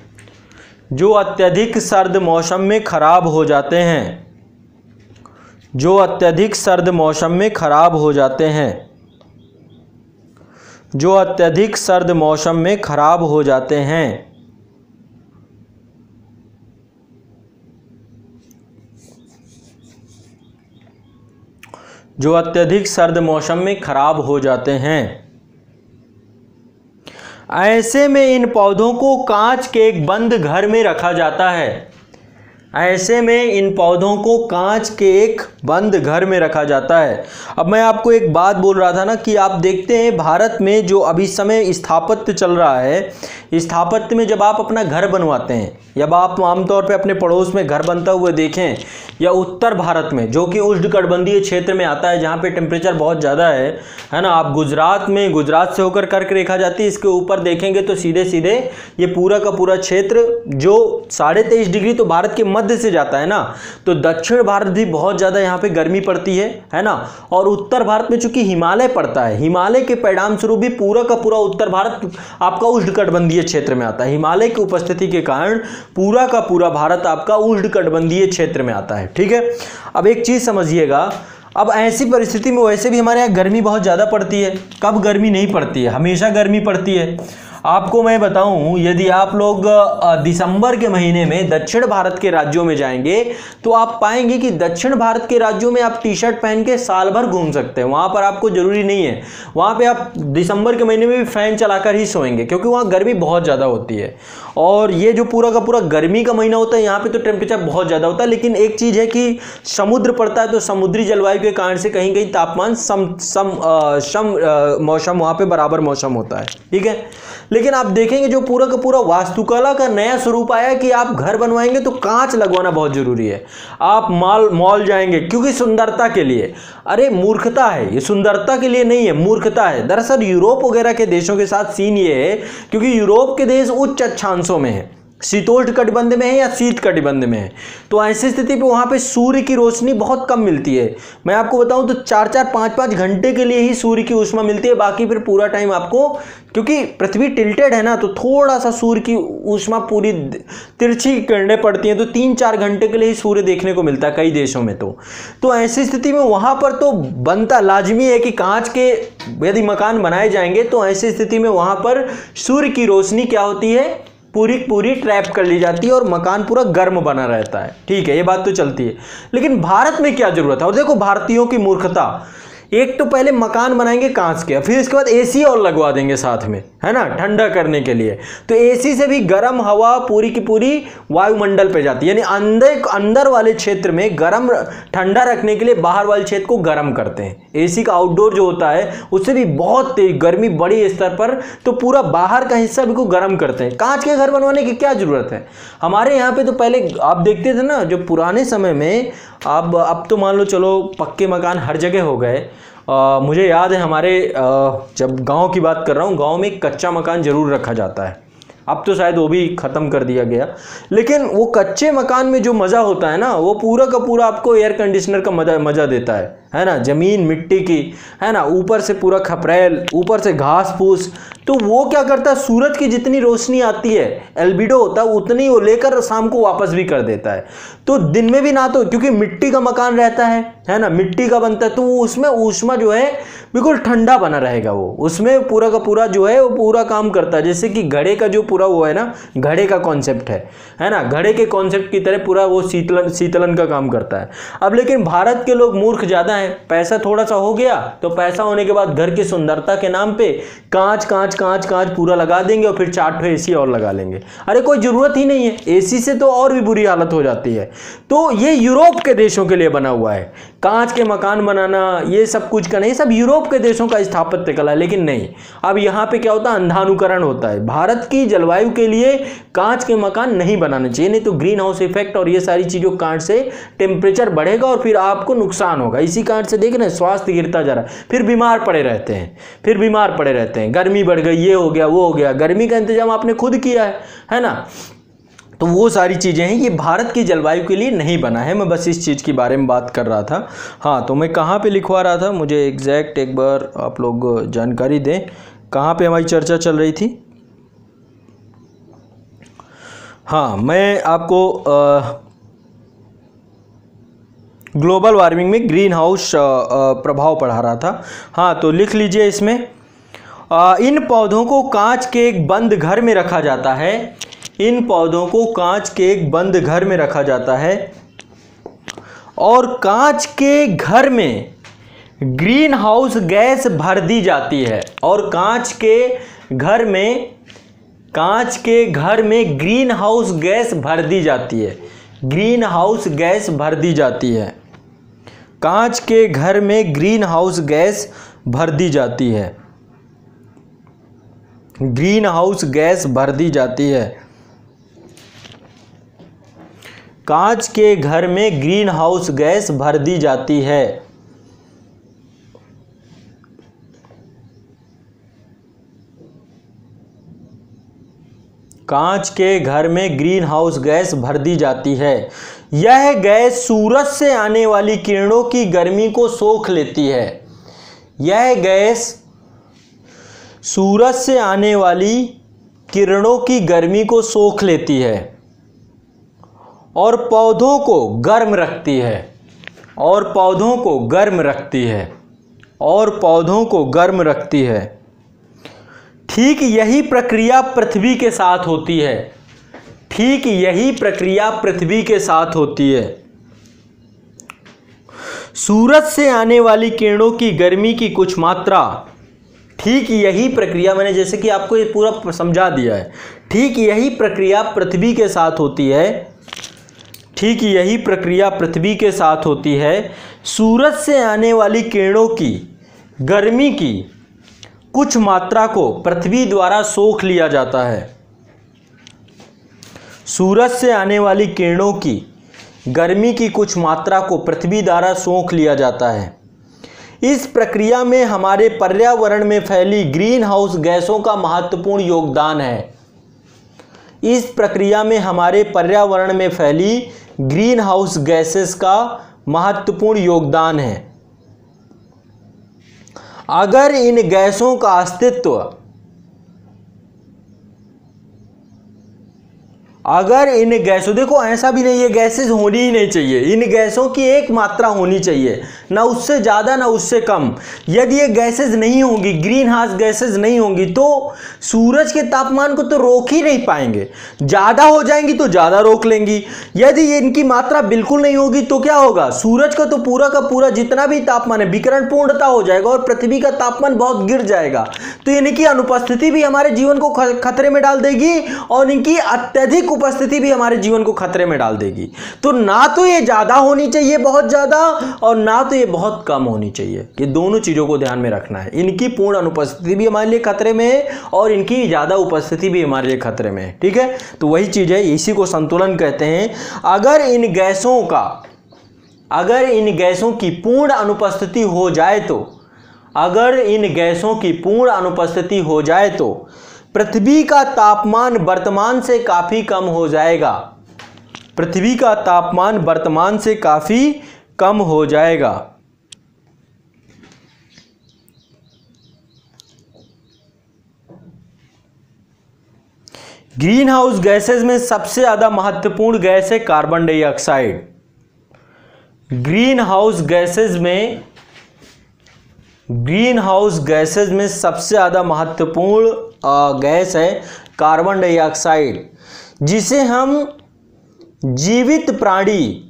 A: जो अत्यधिक सर्द मौसम में खराब हो जाते हैं, जो अत्यधिक सर्द मौसम में खराब हो जाते हैं, जो अत्यधिक सर्द मौसम में खराब हो जाते हैं। जो अत्यधिक सर्द मौसम में खराब हो जाते हैं। ऐसे में इन पौधों को कांच के एक बंद घर में रखा जाता है, ऐसे में इन पौधों को कांच के एक बंद घर में रखा जाता है। अब मैं आपको एक बात बोल रहा था ना कि आप देखते हैं भारत में जो अभी समय स्थापत्य चल रहा है, स्थापत्य में जब आप अपना घर बनवाते हैं या आप आमतौर पे अपने पड़ोस में घर बनता हुआ देखें, या उत्तर भारत में जो कि उष्णकटिबंधीय क्षेत्र में आता है जहाँ पे टेम्परेचर बहुत ज़्यादा है ना, आप गुजरात में, गुजरात से होकर कर्क रेखा जाती है, इसके ऊपर देखेंगे तो सीधे सीधे ये पूरा का पूरा क्षेत्र जो 23.5 डिग्री तो भारत के मध्य से जाता है ना, तो दक्षिण भारत भी बहुत ज़्यादा यहाँ पे गर्मी पड़ती है ना। और उत्तर भारत में चूंकि हिमालय पड़ता है, हिमालय के परिणाम स्वरूप भी पूरा का पूरा उत्तर भारत आपका उष्णकटिबंधीय क्षेत्र में आता है। हिमालय की उपस्थिति के कारण पूरा का पूरा भारत आपका उष्णकटिबंधीय क्षेत्र में आता है, ठीक है। अब एक चीज़ समझिएगा, अब ऐसी परिस्थिति में वैसे भी हमारे यहाँ गर्मी बहुत ज़्यादा पड़ती है, कब गर्मी नहीं पड़ती है, हमेशा गर्मी पड़ती है। आपको मैं बताऊं, यदि आप लोग दिसंबर के महीने में दक्षिण भारत के राज्यों में जाएंगे तो आप पाएंगे कि दक्षिण भारत के राज्यों में आप टी शर्ट पहन के साल भर घूम सकते हैं। वहां पर आपको जरूरी नहीं है, वहां पे आप दिसंबर के महीने में भी फैन चलाकर ही सोएंगे, क्योंकि वहां गर्मी बहुत ज़्यादा होती है। और ये जो पूरा का पूरा गर्मी का महीना होता है, यहाँ पे तो टेम्परेचर बहुत ज़्यादा होता है। लेकिन एक चीज़ है कि समुद्र पड़ता है, तो समुद्री जलवायु के कारण से कहीं कहीं तापमान मौसम वहाँ पे बराबर मौसम होता है, ठीक है। लेकिन आप देखेंगे जो पूरा का पूरा वास्तुकला का नया स्वरूप आया कि आप घर बनवाएंगे तो कांच लगवाना बहुत जरूरी है। आप मॉल जाएंगे क्योंकि सुंदरता के लिए, अरे मूर्खता है ये, सुंदरता के लिए नहीं है, मूर्खता है। दरअसल यूरोप वगैरह के देशों के साथ सीन ये है क्योंकि यूरोप के देश उच्च अक्षांशों में है, शीतोष्ण कटिबंध में है या शीत कटिबंध में है, तो ऐसी स्थिति पे वहाँ पे सूर्य की रोशनी बहुत कम मिलती है। मैं आपको बताऊं तो 4-4, 5-5 घंटे के लिए ही सूर्य की ऊष्मा मिलती है, बाकी फिर पूरा टाइम आपको, क्योंकि पृथ्वी टिल्टेड है ना, तो थोड़ा सा सूर्य की ऊष्मा पूरी तिरछी किरणें पड़ती हैं, तो 3-4 घंटे के लिए ही सूर्य देखने को मिलता है कई देशों में। तो ऐसी स्थिति में वहाँ पर तो बनता लाजमी है कि कांच के यदि मकान बनाए जाएंगे तो ऐसी स्थिति में वहाँ पर सूर्य की रोशनी क्या होती है, पूरी ट्रैप कर ली जाती है और मकान पूरा गर्म बना रहता है, ठीक है, ये बात तो चलती है। लेकिन भारत में क्या जरूरत है, और देखो भारतीयों की मूर्खता, एक तो पहले मकान बनाएंगे कांच के, फिर इसके बाद एसी और लगवा देंगे साथ में, है ना, ठंडा करने के लिए। तो एसी से भी गर्म हवा पूरी की पूरी वायुमंडल पे जाती है, यानी अंदर वाले क्षेत्र में गर्म ठंडा रखने के लिए बाहर वाले क्षेत्र को गर्म करते हैं। एसी का आउटडोर जो होता है उससे भी बहुत तेज गर्मी बड़ी स्तर पर, तो पूरा बाहर का हिस्सा भी को गर्म करते हैं। कांच के घर बनवाने की क्या जरूरत है। हमारे यहाँ पे तो पहले आप देखते थे ना, जो पुराने समय में, अब तो मान लो चलो पक्के मकान हर जगह हो गए। मुझे याद है हमारे जब गांव की बात कर रहा हूँ, गांव में एक कच्चा मकान जरूर रखा जाता है, अब तो शायद वो भी ख़त्म कर दिया गया। लेकिन वो कच्चे मकान में जो मज़ा होता है ना, वो पूरा का पूरा आपको एयर कंडीशनर का मज़ा देता है ना, ज़मीन मिट्टी की, है ना, ऊपर से पूरा खपरेल, ऊपर से घास फूस, तो वो क्या करता है, सूरज की जितनी रोशनी आती है, एल्बिडो होता है, उतनी वो लेकर शाम को वापस भी कर देता है। तो दिन में भी ना, तो क्योंकि मिट्टी का मकान रहता है ना, मिट्टी का बनता है, तो उसमें ऊष्मा जो है बिल्कुल ठंडा बना रहेगा, वो उसमें पूरा का पूरा जो है वो पूरा काम करता है। जैसे कि घड़े का जो पूरा वो है ना, घड़े का कॉन्सेप्ट है ना, घड़े के कॉन्सेप्ट की तरह पूरा वो शीतलन का काम करता है। अब लेकिन भारत के लोग मूर्ख ज़्यादा हैं, पैसा थोड़ा सा हो गया तो पैसा होने के बाद घर की सुंदरता के नाम पे कांच पूरा लगा देंगे और फिर 4 एसी और लगा लेंगे। अरे कोई ज़रूरत ही नहीं है, एसी से तो और भी बुरी हालत हो जाती है। तो ये यूरोप के देशों के लिए बना हुआ है, कांच के मकान बनाना, ये सब कुछ का नहीं, सब यूरोप के देशों का स्थापत्य कला। लेकिन नहीं, अब यहाँ पे क्या होता है, अंधानुकरण होता है। भारत की जलवायु के लिए कांच के मकान नहीं बनाने चाहिए, नहीं तो ग्रीन हाउस इफेक्ट और ये सारी चीज़ों के कारण से टेम्परेचर बढ़ेगा और फिर आपको नुकसान होगा। इसी कारण से देख रहे हैं स्वास्थ्य गिरता जा रहा है, फिर बीमार पड़े रहते हैं, गर्मी बढ़ गई, ये हो गया वो हो गया। गर्मी का इंतजाम आपने खुद किया है ना। तो वो सारी चीज़ें हैं, ये भारत की जलवायु के लिए नहीं बना है। मैं बस इस चीज़ के बारे में बात कर रहा था। हाँ, तो मैं कहाँ पे लिखवा रहा था, मुझे एग्जैक्ट एक बार आप लोग जानकारी दें, कहाँ पे हमारी चर्चा चल रही थी। हाँ, मैं आपको ग्लोबल वार्मिंग में ग्रीन हाउस प्रभाव पढ़ा रहा था। हाँ, तो लिख लीजिए इसमें, इन पौधों को कांच के एक बंद घर में रखा जाता है, इन पौधों को कांच के एक बंद घर में रखा जाता है और कांच के घर में ग्रीन हाउस गैस भर दी जाती है, और कांच के घर में ग्रीन हाउस गैस भर दी जाती है, ग्रीन हाउस गैस भर दी जाती है, कांच के घर में ग्रीन हाउस गैस भर दी जाती है, ग्रीन हाउस गैस भर दी जाती है, कांच के घर में ग्रीन हाउस गैस भर दी जाती है। कांच के घर में ग्रीन हाउस गैस भर दी जाती है। यह गैस सूरज से आने वाली किरणों की गर्मी को सोख लेती है। यह गैस सूरज से आने वाली किरणों की गर्मी को सोख लेती है और पौधों को गर्म रखती है, और पौधों को गर्म रखती है, और पौधों को गर्म रखती है। ठीक यही प्रक्रिया पृथ्वी के साथ होती है। ठीक यही प्रक्रिया पृथ्वी के साथ होती है। सूरज से आने वाली किरणों की गर्मी की कुछ मात्रा, ठीक यही प्रक्रिया, मैंने जैसे कि आपको ये पूरा समझा दिया है, ठीक यही प्रक्रिया पृथ्वी के साथ होती है। ठीक यही प्रक्रिया पृथ्वी के साथ होती है। सूरज से आने वाली किरणों की गर्मी की कुछ मात्रा को पृथ्वी द्वारा सोख लिया जाता है। सूरज से आने वाली किरणों की गर्मी की कुछ मात्रा को पृथ्वी द्वारा सोख लिया जाता है। इस प्रक्रिया में हमारे पर्यावरण में फैली ग्रीन हाउस गैसों का महत्वपूर्ण योगदान है। इस प्रक्रिया में हमारे पर्यावरण में फैली ग्रीन हाउस गैसेस का महत्वपूर्ण योगदान है। अगर इन गैसों का अस्तित्व, अगर इन गैसों, देखो ऐसा भी नहीं, ये गैसेस होनी ही नहीं चाहिए, इन गैसों की एक मात्रा होनी चाहिए, ना उससे ज़्यादा ना उससे कम। यदि ये गैसेस नहीं होंगी, ग्रीन हाउस गैसेस नहीं होंगी, तो सूरज के तापमान को तो रोक ही नहीं पाएंगे। ज़्यादा हो जाएंगी तो ज़्यादा रोक लेंगी, यदि इनकी मात्रा बिल्कुल नहीं होगी तो क्या होगा, सूरज का तो पूरा का पूरा जितना भी तापमान है विकिरण पूर्णता हो जाएगा और पृथ्वी का तापमान बहुत गिर जाएगा। तो इनकी अनुपस्थिति भी हमारे जीवन को खतरे में डाल देगी और इनकी अत्यधिक उपस्थिति भी हमारे जीवन को खतरे में डाल देगी। तो ना तो ये ज्यादा होनी चाहिए बहुत ज्यादा, और ना तो ये बहुत कम होनी चाहिए। ये दोनों चीजों को ध्यान में रखना है। इनकी पूर्ण अनुपस्थिति भी हमारे लिए खतरे में है और इनकी ज्यादा उपस्थिति भी हमारे लिए खतरे में है। ठीक है, तो वही चीज है, इसी को संतुलन कहते हैं। अगर इन गैसों की पूर्ण अनुपस्थिति हो जाए तो, अगर इन गैसों की पूर्ण अनुपस्थिति हो जाए तो पृथ्वी का तापमान वर्तमान से काफी कम हो जाएगा। पृथ्वी का तापमान वर्तमान से काफी कम हो जाएगा। ग्रीन हाउस गैसेस में सबसे ज्यादा महत्वपूर्ण गैस है carbon dioxide. Green house gases में सबसे ज़्यादा महत्वपूर्ण गैस है कार्बन डाइऑक्साइड, जिसे हम जीवित प्राणी,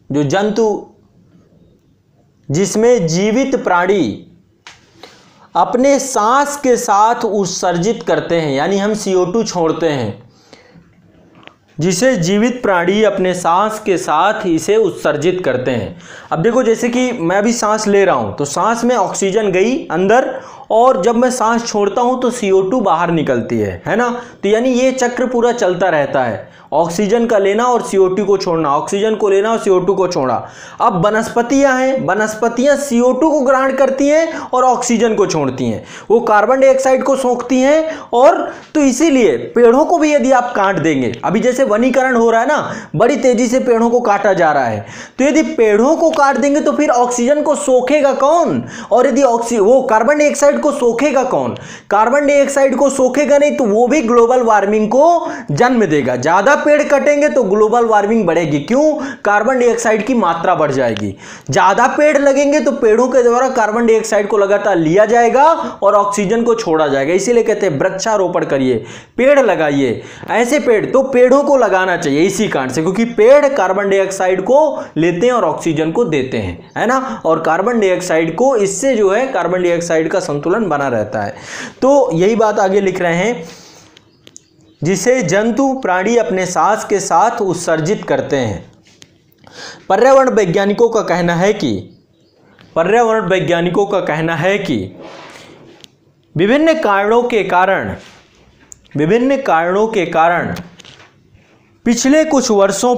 A: जो जंतु, जिसमें जीवित प्राणी अपने सांस के साथ उत्सर्जित करते हैं, यानी हम CO2 छोड़ते हैं, जिसे जीवित प्राणी अपने सांस के साथ इसे उत्सर्जित करते हैं। अब देखो, जैसे कि मैं अभी सांस ले रहा हूं तो सांस में ऑक्सीजन गई अंदर, और जब मैं सांस छोड़ता हूं तो CO2 बाहर निकलती है ना। तो यानी ये चक्र पूरा चलता रहता है, ऑक्सीजन का लेना और CO2 को छोड़ना, ऑक्सीजन को लेना और CO2 को छोड़ा। अब वनस्पतियां हैं, वनस्पतियां CO2 को ग्रहण करती हैं और ऑक्सीजन को छोड़ती हैं, वो कार्बन डाइऑक्साइड को सोखती हैं। और तो इसीलिए पेड़ों को भी यदि आप काट देंगे, अभी जैसे वनीकरण हो रहा है ना, बड़ी तेजी से पेड़ों को काटा जा रहा है, तो यदि पेड़ों को काट देंगे तो फिर ऑक्सीजन को सोखेगा कौन, और यदि वो कार्बन डाइऑक्साइड को सोखेगा कौन? कार्बन डाइऑक्साइड को सोखेगा नहीं तो वो भी ग्लोबल वार्मिंग को जन्म देगा। ज्यादा पेड़ कटेंगे तो ग्लोबल वार्मिंग बढ़ेगी, क्यों? कार्बन डाइऑक्साइड की मात्रा बढ़ जाएगी। ज्यादा पेड़ लगेंगे तो पेड़ों के द्वारा कार्बन डाइऑक्साइड को लगातार लिया जाएगा और ऑक्सीजन को छोड़ा जाएगा। इसीलिए कहते हैं वृक्षारोपण करिए, पेड़ लगाइए। ऐसे पेड़ तो पेड़ों को लगाना चाहिए इसी कारण से, क्योंकि पेड़ कार्बन डाइऑक्साइड को लेते हैं और ऑक्सीजन को देते हैं, है ना। और कार्बन डाइऑक्साइड को, इससे जो है कार्बन डाइऑक्साइड का संतुलन बना रहता है। तो यही बात आगे लिख रहे हैं, जिसे जंतु प्राणी अपने सांस के साथ उत्सर्जित करते हैं। पर्यावरण वैज्ञानिकों का कहना है कि विभिन्न कारणों के कारण पिछले कुछ वर्षों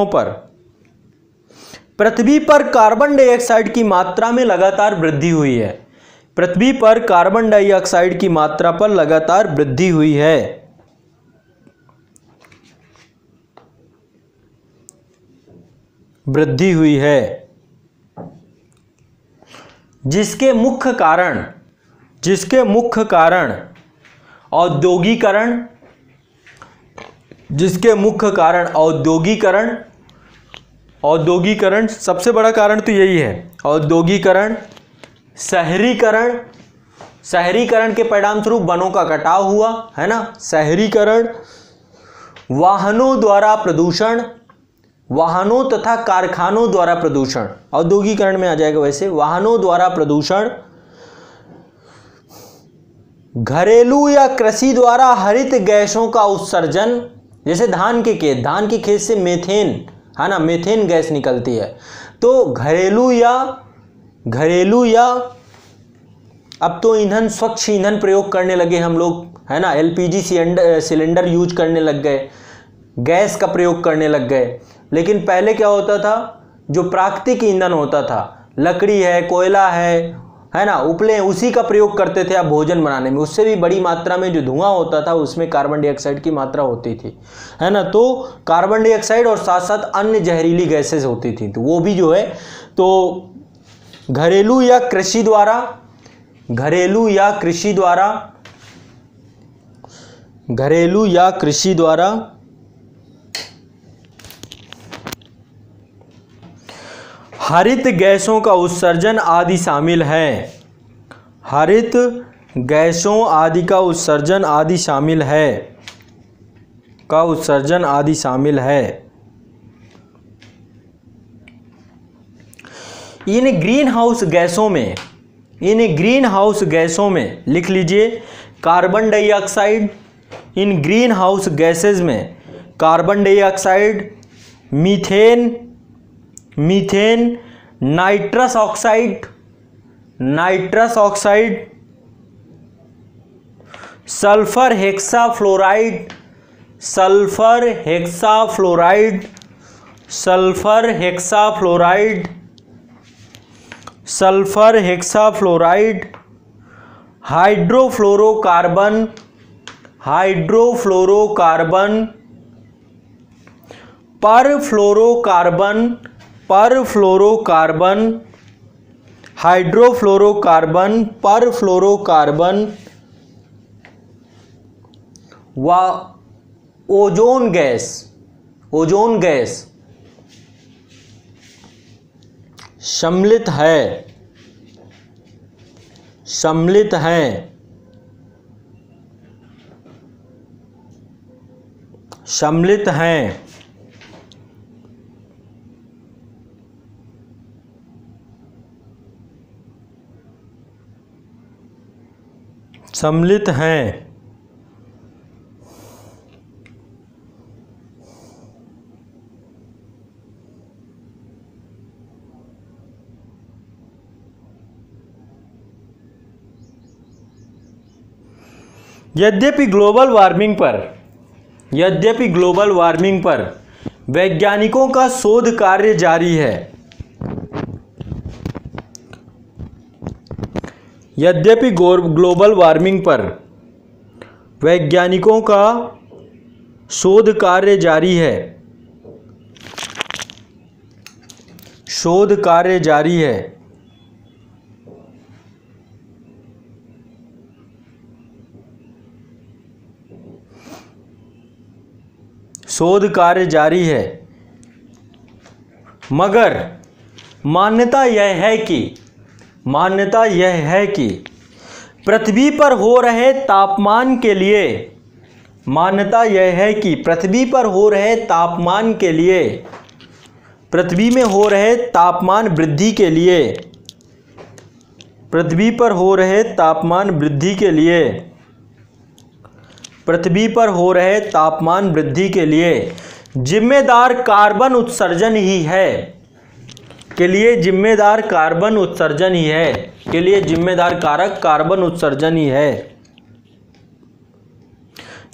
A: पर पृथ्वी पर कार्बन डाइऑक्साइड की मात्रा में लगातार वृद्धि हुई है। पृथ्वी पर कार्बन डाइऑक्साइड की मात्रा पर लगातार वृद्धि हुई है, जिसके मुख्य कारण औद्योगीकरण औद्योगिकरण, सबसे बड़ा कारण तो यही है, औद्योगिकरण, शहरीकरण, शहरीकरण के परिणाम स्वरूप वनों का कटाव हुआ, है ना, शहरीकरण, वाहनों द्वारा प्रदूषण, वाहनों तथा कारखानों द्वारा प्रदूषण, औद्योगिकरण में आ जाएगा वैसे, वाहनों द्वारा प्रदूषण, घरेलू या कृषि द्वारा हरित गैसों का उत्सर्जन, जैसे धान के खेत से मेथेन, है ना, मेथेन गैस निकलती है, तो घरेलू या अब तो ईंधन, स्वच्छ ईंधन प्रयोग करने लगे हम लोग, है ना, एलपीजी सिलेंडर यूज करने लग गए, गैस का प्रयोग करने लग गए। लेकिन पहले क्या होता था, जो प्राकृतिक ईंधन होता था, लकड़ी है, कोयला है ना, उपले, उसी का प्रयोग करते थे आप भोजन बनाने में। उससे भी बड़ी मात्रा में जो धुआं होता था उसमें कार्बन डाइऑक्साइड की मात्रा होती थी, है ना, तो कार्बन डाइऑक्साइड और साथ साथ अन्य जहरीली गैसेस होती थी, तो वो भी जो है, तो घरेलू या कृषि द्वारा हरित गैसों का उत्सर्जन आदि शामिल है, हरित गैसों आदि का उत्सर्जन आदि शामिल है, इन ग्रीन हाउस गैसों में लिख लीजिए कार्बन डाइऑक्साइड, इन ग्रीन हाउस गैसेज में carbon dioxide, methane, nitrous oxide, sulphur hexafluoride, hydrofluorocarbon, perfluorocarbon, व ओजोन गैस सम्मिलित हैं। यद्यपि ग्लोबल वार्मिंग पर वैज्ञानिकों का शोध कार्य जारी है, यद्यपि ग्लोबल वार्मिंग पर वैज्ञानिकों का शोध कार्य जारी है, शोध कार्य जारी है, मगर मान्यता यह है कि पृथ्वी पर हो रहे तापमान के लिए, पृथ्वी में हो रहे तापमान वृद्धि के लिए जिम्मेदार कार्बन उत्सर्जन ही है, जिम्मेदार कारक कार्बन उत्सर्जन ही है,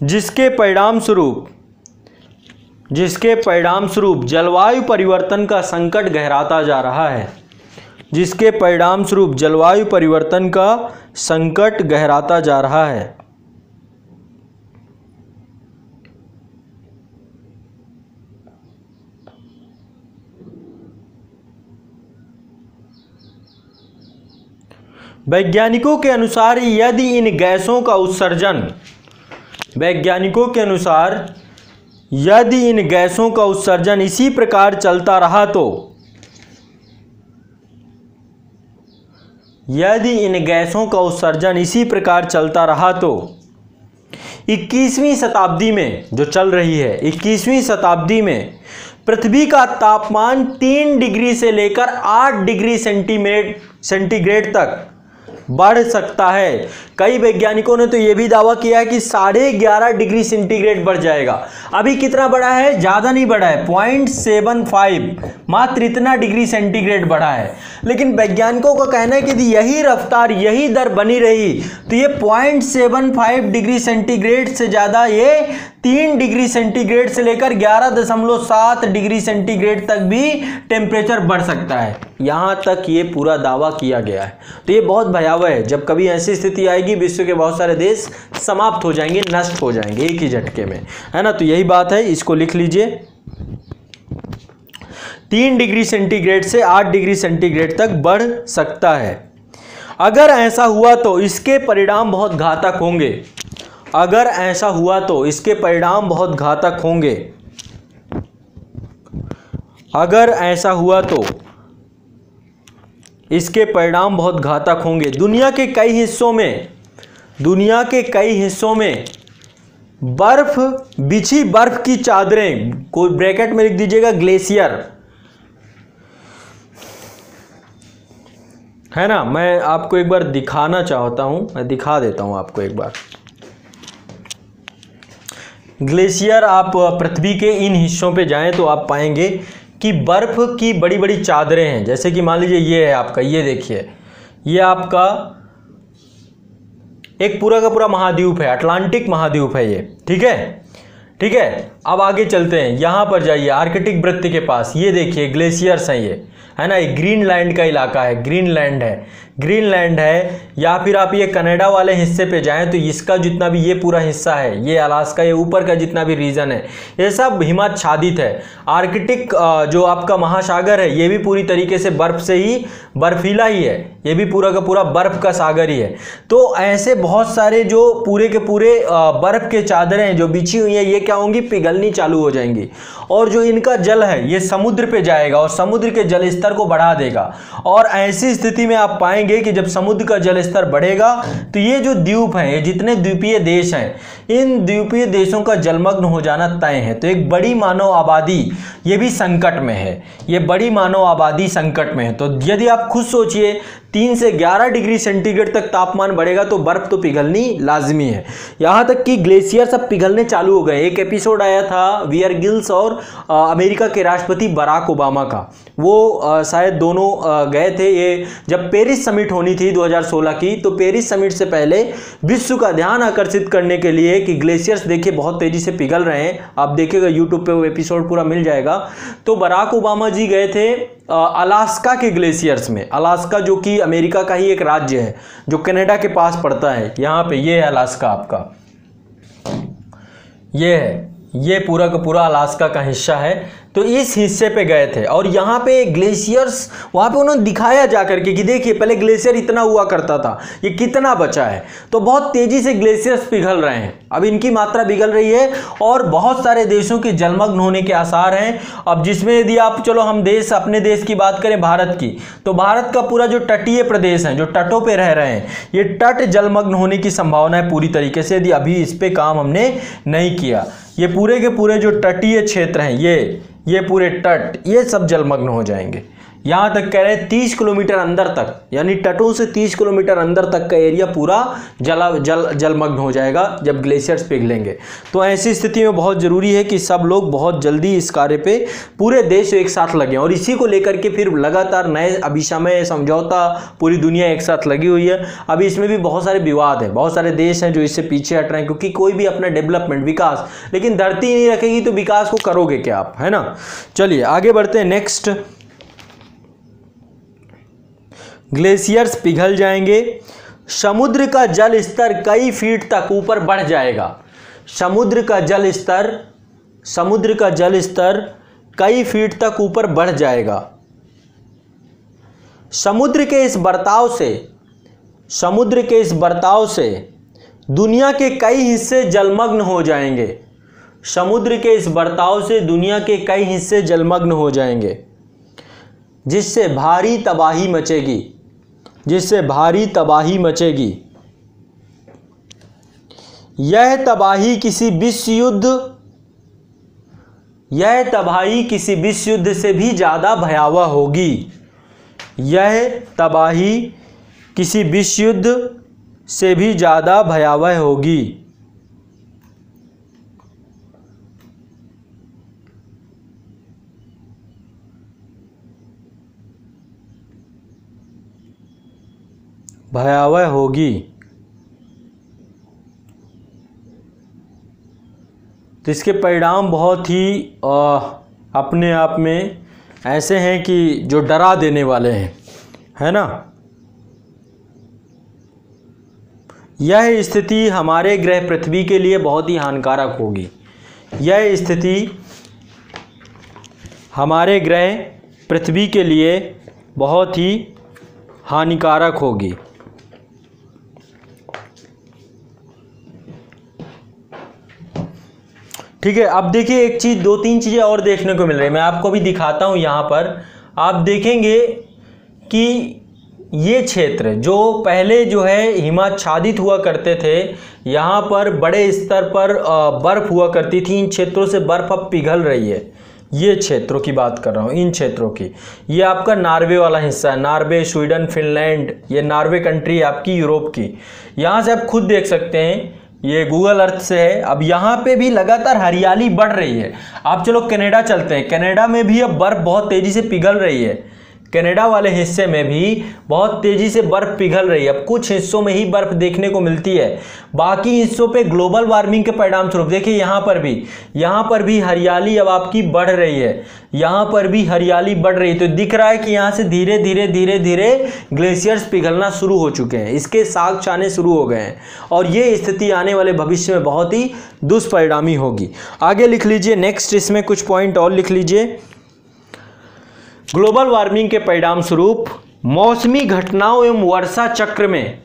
A: जिसके परिणाम स्वरूप जलवायु परिवर्तन का संकट गहराता जा रहा है, वैज्ञानिकों के अनुसार यदि इन गैसों का उत्सर्जन यदि इन गैसों का उत्सर्जन इसी प्रकार चलता रहा तो, यदि इन गैसों का उत्सर्जन इसी प्रकार चलता रहा तो 21वीं शताब्दी में जो चल रही है, 21वीं शताब्दी में पृथ्वी का तापमान 3 डिग्री से लेकर 8 डिग्री सेंटीग्रेड तक बढ़ सकता है। कई वैज्ञानिकों ने तो यह भी दावा किया है कि 11.5 डिग्री सेंटीग्रेड बढ़ जाएगा। अभी कितना बढ़ा है? ज़्यादा नहीं बढ़ा है, 0.75, मात्र इतना डिग्री सेंटीग्रेड बढ़ा है। लेकिन वैज्ञानिकों का कहना है कि यदि यही रफ्तार, यही दर बनी रही तो ये 0.75 डिग्री सेंटीग्रेड से ज़्यादा ये 3 डिग्री सेंटीग्रेड से लेकर 11.7 डिग्री सेंटीग्रेड तक भी टेम्परेचर बढ़ सकता है। यहाँ तक ये पूरा दावा किया गया है। तो ये बहुत भयावह है। जब कभी ऐसी स्थिति आएगी, विश्व के बहुत सारे देश समाप्त हो जाएंगे, नष्ट हो जाएंगे एक ही झटके में, है ना। तो यही बात है, इसको लिख लीजिए। 3 डिग्री सेंटीग्रेड से 8 डिग्री सेंटीग्रेड तक बढ़ सकता है। अगर ऐसा हुआ तो इसके परिणाम बहुत घातक होंगे। अगर ऐसा हुआ तो इसके परिणाम बहुत घातक होंगे। अगर ऐसा हुआ तो इसके परिणाम बहुत घातक होंगे। दुनिया के कई हिस्सों में बर्फ बिछी, बर्फ की चादरें, कोई ब्रैकेट में लिख दीजिएगा ग्लेशियर, है ना। मैं आपको एक बार दिखाना चाहता हूं, मैं दिखा देता हूं आपको एक बार। ग्लेशियर, आप पृथ्वी के इन हिस्सों पे जाएं तो आप पाएंगे कि बर्फ की बड़ी बड़ी चादरें हैं। जैसे कि मान लीजिए ये है आपका, ये देखिए, ये आपका एक पूरा का पूरा महाद्वीप है, अटलांटिक महाद्वीप है ये, ठीक है, ठीक है। अब आगे चलते हैं, यहाँ पर जाइए आर्कटिक वृत्त के पास, ये देखिए ग्लेशियर्स हैं ये, है ना। ये ग्रीनलैंड का इलाका है, ग्रीनलैंड है। या फिर आप ये कनाडा वाले हिस्से पे जाएं तो इसका जितना भी ये पूरा हिस्सा है, ये अलास्का, ये ऊपर का जितना भी रीजन है, ये सब हिमाच्छादित है। आर्कटिक जो आपका महासागर है, ये भी पूरी तरीके से बर्फ से ही बर्फीला ही है, ये भी पूरा का पूरा बर्फ का सागर ही है। तो ऐसे बहुत सारे जो पूरे के पूरे बर्फ के चादरें जो बिछी हुई हैं, ये क्या होंगी? पिघलनी चालू हो जाएंगी। और जो इनका जल है ये समुद्र पे जाएगा और समुद्र के जल स्तर को बढ़ा देगा। और ऐसी स्थिति में आप पाएंगे कि जब समुद्र का जल स्तर बढ़ेगा तो ये जो द्वीप हैं, ये जितने द्वीपीय देश हैं, इन द्वीपीय देशों का जलमग्न हो जाना तय है। तो एक बड़ी मानव आबादी ये भी संकट में है, ये बड़ी मानव आबादी संकट में है। तो यदि आप खुद सोचिए 3 से 11 डिग्री सेंटीग्रेड तक तापमान बढ़ेगा तो बर्फ तो पिघलनी लाजमी है। यहाँ तक कि ग्लेशियर सब पिघलने चालू हो गए। एक एपिसोड आया था वियर गिल्स और अमेरिका के राष्ट्रपति बराक ओबामा का, वो शायद दोनों गए थे। ये जब पेरिस समिट होनी थी 2016 की, तो पेरिस समिट से पहले विश्व का ध्यान आकर्षित करने के लिए कि ग्लेशियर्स देखिए बहुत तेजी से पिघल रहे हैं, आप देखिएगा यूट्यूब पे वो एपिसोड पूरा मिल जाएगा। तो बराक ओबामा जी गए थे अलास्का के ग्लेशियर्स में। अलास्का जो कि अमेरिका का ही एक राज्य है जो कनाडा के पास पड़ता है। यहाँ पे ये है अलास्का आपका, ये है, ये पूरा का पूरा अलास्का का हिस्सा है। तो इस हिस्से पे गए थे और यहाँ पे ग्लेशियर्स, वहाँ पे उन्होंने दिखाया जा करके कि देखिए पहले ग्लेशियर इतना हुआ करता था, ये कितना बचा है। तो बहुत तेजी से ग्लेशियर्स पिघल रहे हैं, अब इनकी मात्रा पिघल रही है और बहुत सारे देशों के जलमग्न होने के आसार हैं। अब जिसमें यदि आप, चलो हम देश, अपने देश की बात करें भारत की, तो भारत का पूरा जो तटीय प्रदेश है, जो तटों पर रह रहे हैं, ये तट जलमग्न होने की संभावना है पूरी तरीके से, यदि अभी इस पर काम हमने नहीं किया। ये पूरे के पूरे जो तटीय क्षेत्र हैं, ये पूरे तट, ये सब जलमग्न हो जाएंगे। यहाँ तक कह रहे हैं 30 किलोमीटर अंदर तक, यानी तटों से 30 किलोमीटर अंदर तक का एरिया पूरा जलमग्न हो जाएगा जब ग्लेशियर्स पिघलेंगे। तो ऐसी स्थिति में बहुत ज़रूरी है कि सब लोग बहुत जल्दी इस कार्य पे, पूरे देश एक साथ लगें। और इसी को लेकर के फिर लगातार नए अभिसमय समझौता पूरी दुनिया एक साथ लगी हुई है। अभी इसमें भी बहुत सारे विवाद हैं, बहुत सारे देश हैं जो इससे पीछे हट रहे हैं, क्योंकि कोई भी अपना डेवलपमेंट, विकास, लेकिन धरती नहीं रखेगी तो विकास को करोगे क्या आप, है ना। चलिए आगे बढ़ते हैं। नेक्स्ट, ग्लेशियर्स पिघल जाएंगे, समुद्र का जल स्तर कई फीट तक ऊपर बढ़ जाएगा। समुद्र का जल स्तर कई फीट तक ऊपर बढ़ जाएगा। समुद्र के इस बर्ताव से दुनिया के कई हिस्से जलमग्न हो जाएंगे। समुद्र के इस बर्ताव से दुनिया के कई हिस्से जलमग्न हो जाएंगे, जिससे भारी तबाही मचेगी, जिससे भारी तबाही मचेगी। यह तबाही किसी विश्व युद्ध से भी ज़्यादा भयावह होगी। यह तबाही किसी विश्व युद्ध से भी ज़्यादा भयावह होगी। भयावह होगी। तो इसके परिणाम बहुत ही अपने आप में ऐसे हैं कि जो डरा देने वाले हैं, है ना। यह स्थिति हमारे ग्रह पृथ्वी के लिए बहुत ही हानिकारक होगी। यह स्थिति हमारे ग्रह पृथ्वी के लिए बहुत ही हानिकारक होगी। ठीक है, अब देखिए एक चीज़, दो तीन चीज़ें और देखने को मिल रही है। मैं आपको भी दिखाता हूँ। यहाँ पर आप देखेंगे कि ये क्षेत्र जो पहले जो है हिमाच्छादित हुआ करते थे, यहाँ पर बड़े स्तर पर बर्फ़ हुआ करती थी। इन क्षेत्रों से बर्फ़ अब पिघल रही है। ये क्षेत्रों की बात कर रहा हूँ, इन क्षेत्रों की। ये आपका नॉर्वे वाला हिस्सा है, नॉर्वे, स्वीडन, फिनलैंड, ये नॉर्वे कंट्री है आपकी यूरोप की। यहाँ से आप खुद देख सकते हैं, ये गूगल अर्थ से है। अब यहाँ पे भी लगातार हरियाली बढ़ रही है। आप चलो कनाडा चलते हैं। कनाडा में भी अब बर्फ़ बहुत तेज़ी से पिघल रही है। कनाडा वाले हिस्से में भी बहुत तेज़ी से बर्फ़ पिघल रही है। अब कुछ हिस्सों में ही बर्फ़ देखने को मिलती है, बाकी हिस्सों पे ग्लोबल वार्मिंग के परिणाम स्वरूप देखिए यहाँ पर भी हरियाली अब आपकी बढ़ रही है। यहाँ पर भी हरियाली बढ़ रही है। तो दिख रहा है कि यहाँ से धीरे धीरे ग्लेशियर्स पिघलना शुरू हो चुके हैं, इसके साग छाने शुरू हो गए हैं, और ये स्थिति आने वाले भविष्य में बहुत ही दुष्परिणामी होगी। आगे लिख लीजिए, नेक्स्ट इसमें कुछ पॉइंट और लिख लीजिए। ग्लोबल वार्मिंग के परिणाम स्वरूप मौसमी घटनाओं एवं वर्षा चक्र में,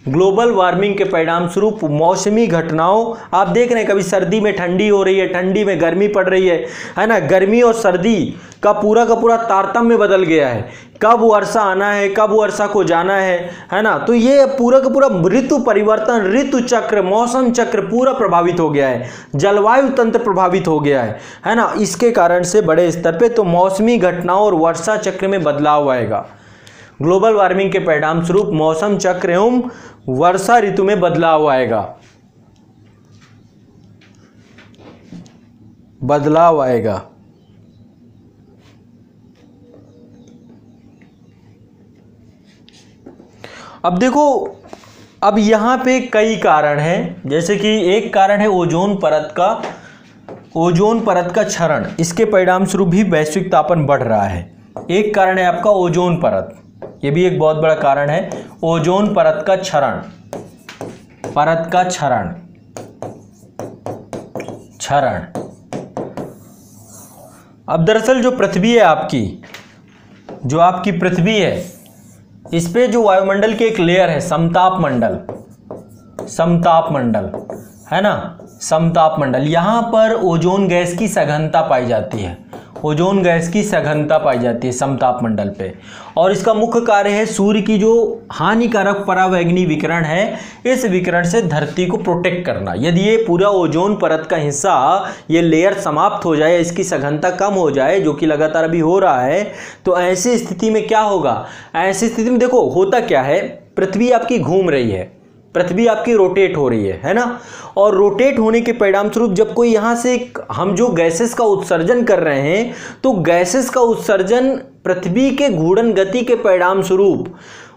A: ग्लोबल वार्मिंग के परिणाम स्वरूप मौसमी घटनाओं, आप देख रहे हैं कभी सर्दी में ठंडी हो रही है, ठंडी में गर्मी पड़ रही है ना। गर्मी और सर्दी का पूरा तारतम्य बदल गया है। कब वर्षा आना है, कब वर्षा को जाना है ना। तो ये पूरा का पूरा ऋतु परिवर्तन, ऋतु चक्र, मौसम चक्र पूरा प्रभावित हो गया है। जलवायु तंत्र प्रभावित हो गया है ना। इसके कारण से बड़े स्तर पे तो मौसमी घटनाओं और वर्षा चक्र में बदलाव आएगा। ग्लोबल वार्मिंग के परिणाम स्वरूप मौसम चक्र एवं वर्षा ऋतु में बदलाव आएगा। अब देखो, अब यहाँ पे कई कारण हैं। जैसे कि एक कारण है ओजोन परत का क्षरण, इसके परिणाम स्वरूप भी वैश्विक तापन बढ़ रहा है। एक कारण है आपका ओजोन परत, ये भी एक बहुत बड़ा कारण है। ओजोन परत का क्षरण, अब दरअसल जो पृथ्वी है आपकी, जो आपकी पृथ्वी है, इस पे जो वायुमंडल की एक लेयर है, समताप मंडल है ना, समताप मंडल, यहाँ पर ओजोन गैस की सघनता पाई जाती है। समताप मंडल पे, और इसका मुख्य कार्य है सूर्य की जो हानिकारक परावैंगनी विकिरण है, इस विकिरण से धरती को प्रोटेक्ट करना। यदि ये पूरा ओजोन परत का हिस्सा, ये लेयर समाप्त हो जाए, इसकी सघनता कम हो जाए, जो कि लगातार अभी हो रहा है, तो ऐसी स्थिति में क्या होगा? ऐसी स्थिति में देखो होता क्या है, पृथ्वी आपकी घूम रही है, पृथ्वी आपकी रोटेट हो रही है ना। और रोटेट होने के परिणाम स्वरूप जब कोई यहाँ से हम जो गैसेस का उत्सर्जन कर रहे हैं, तो गैसेस का उत्सर्जन पृथ्वी के घूर्णन गति के परिणाम स्वरूप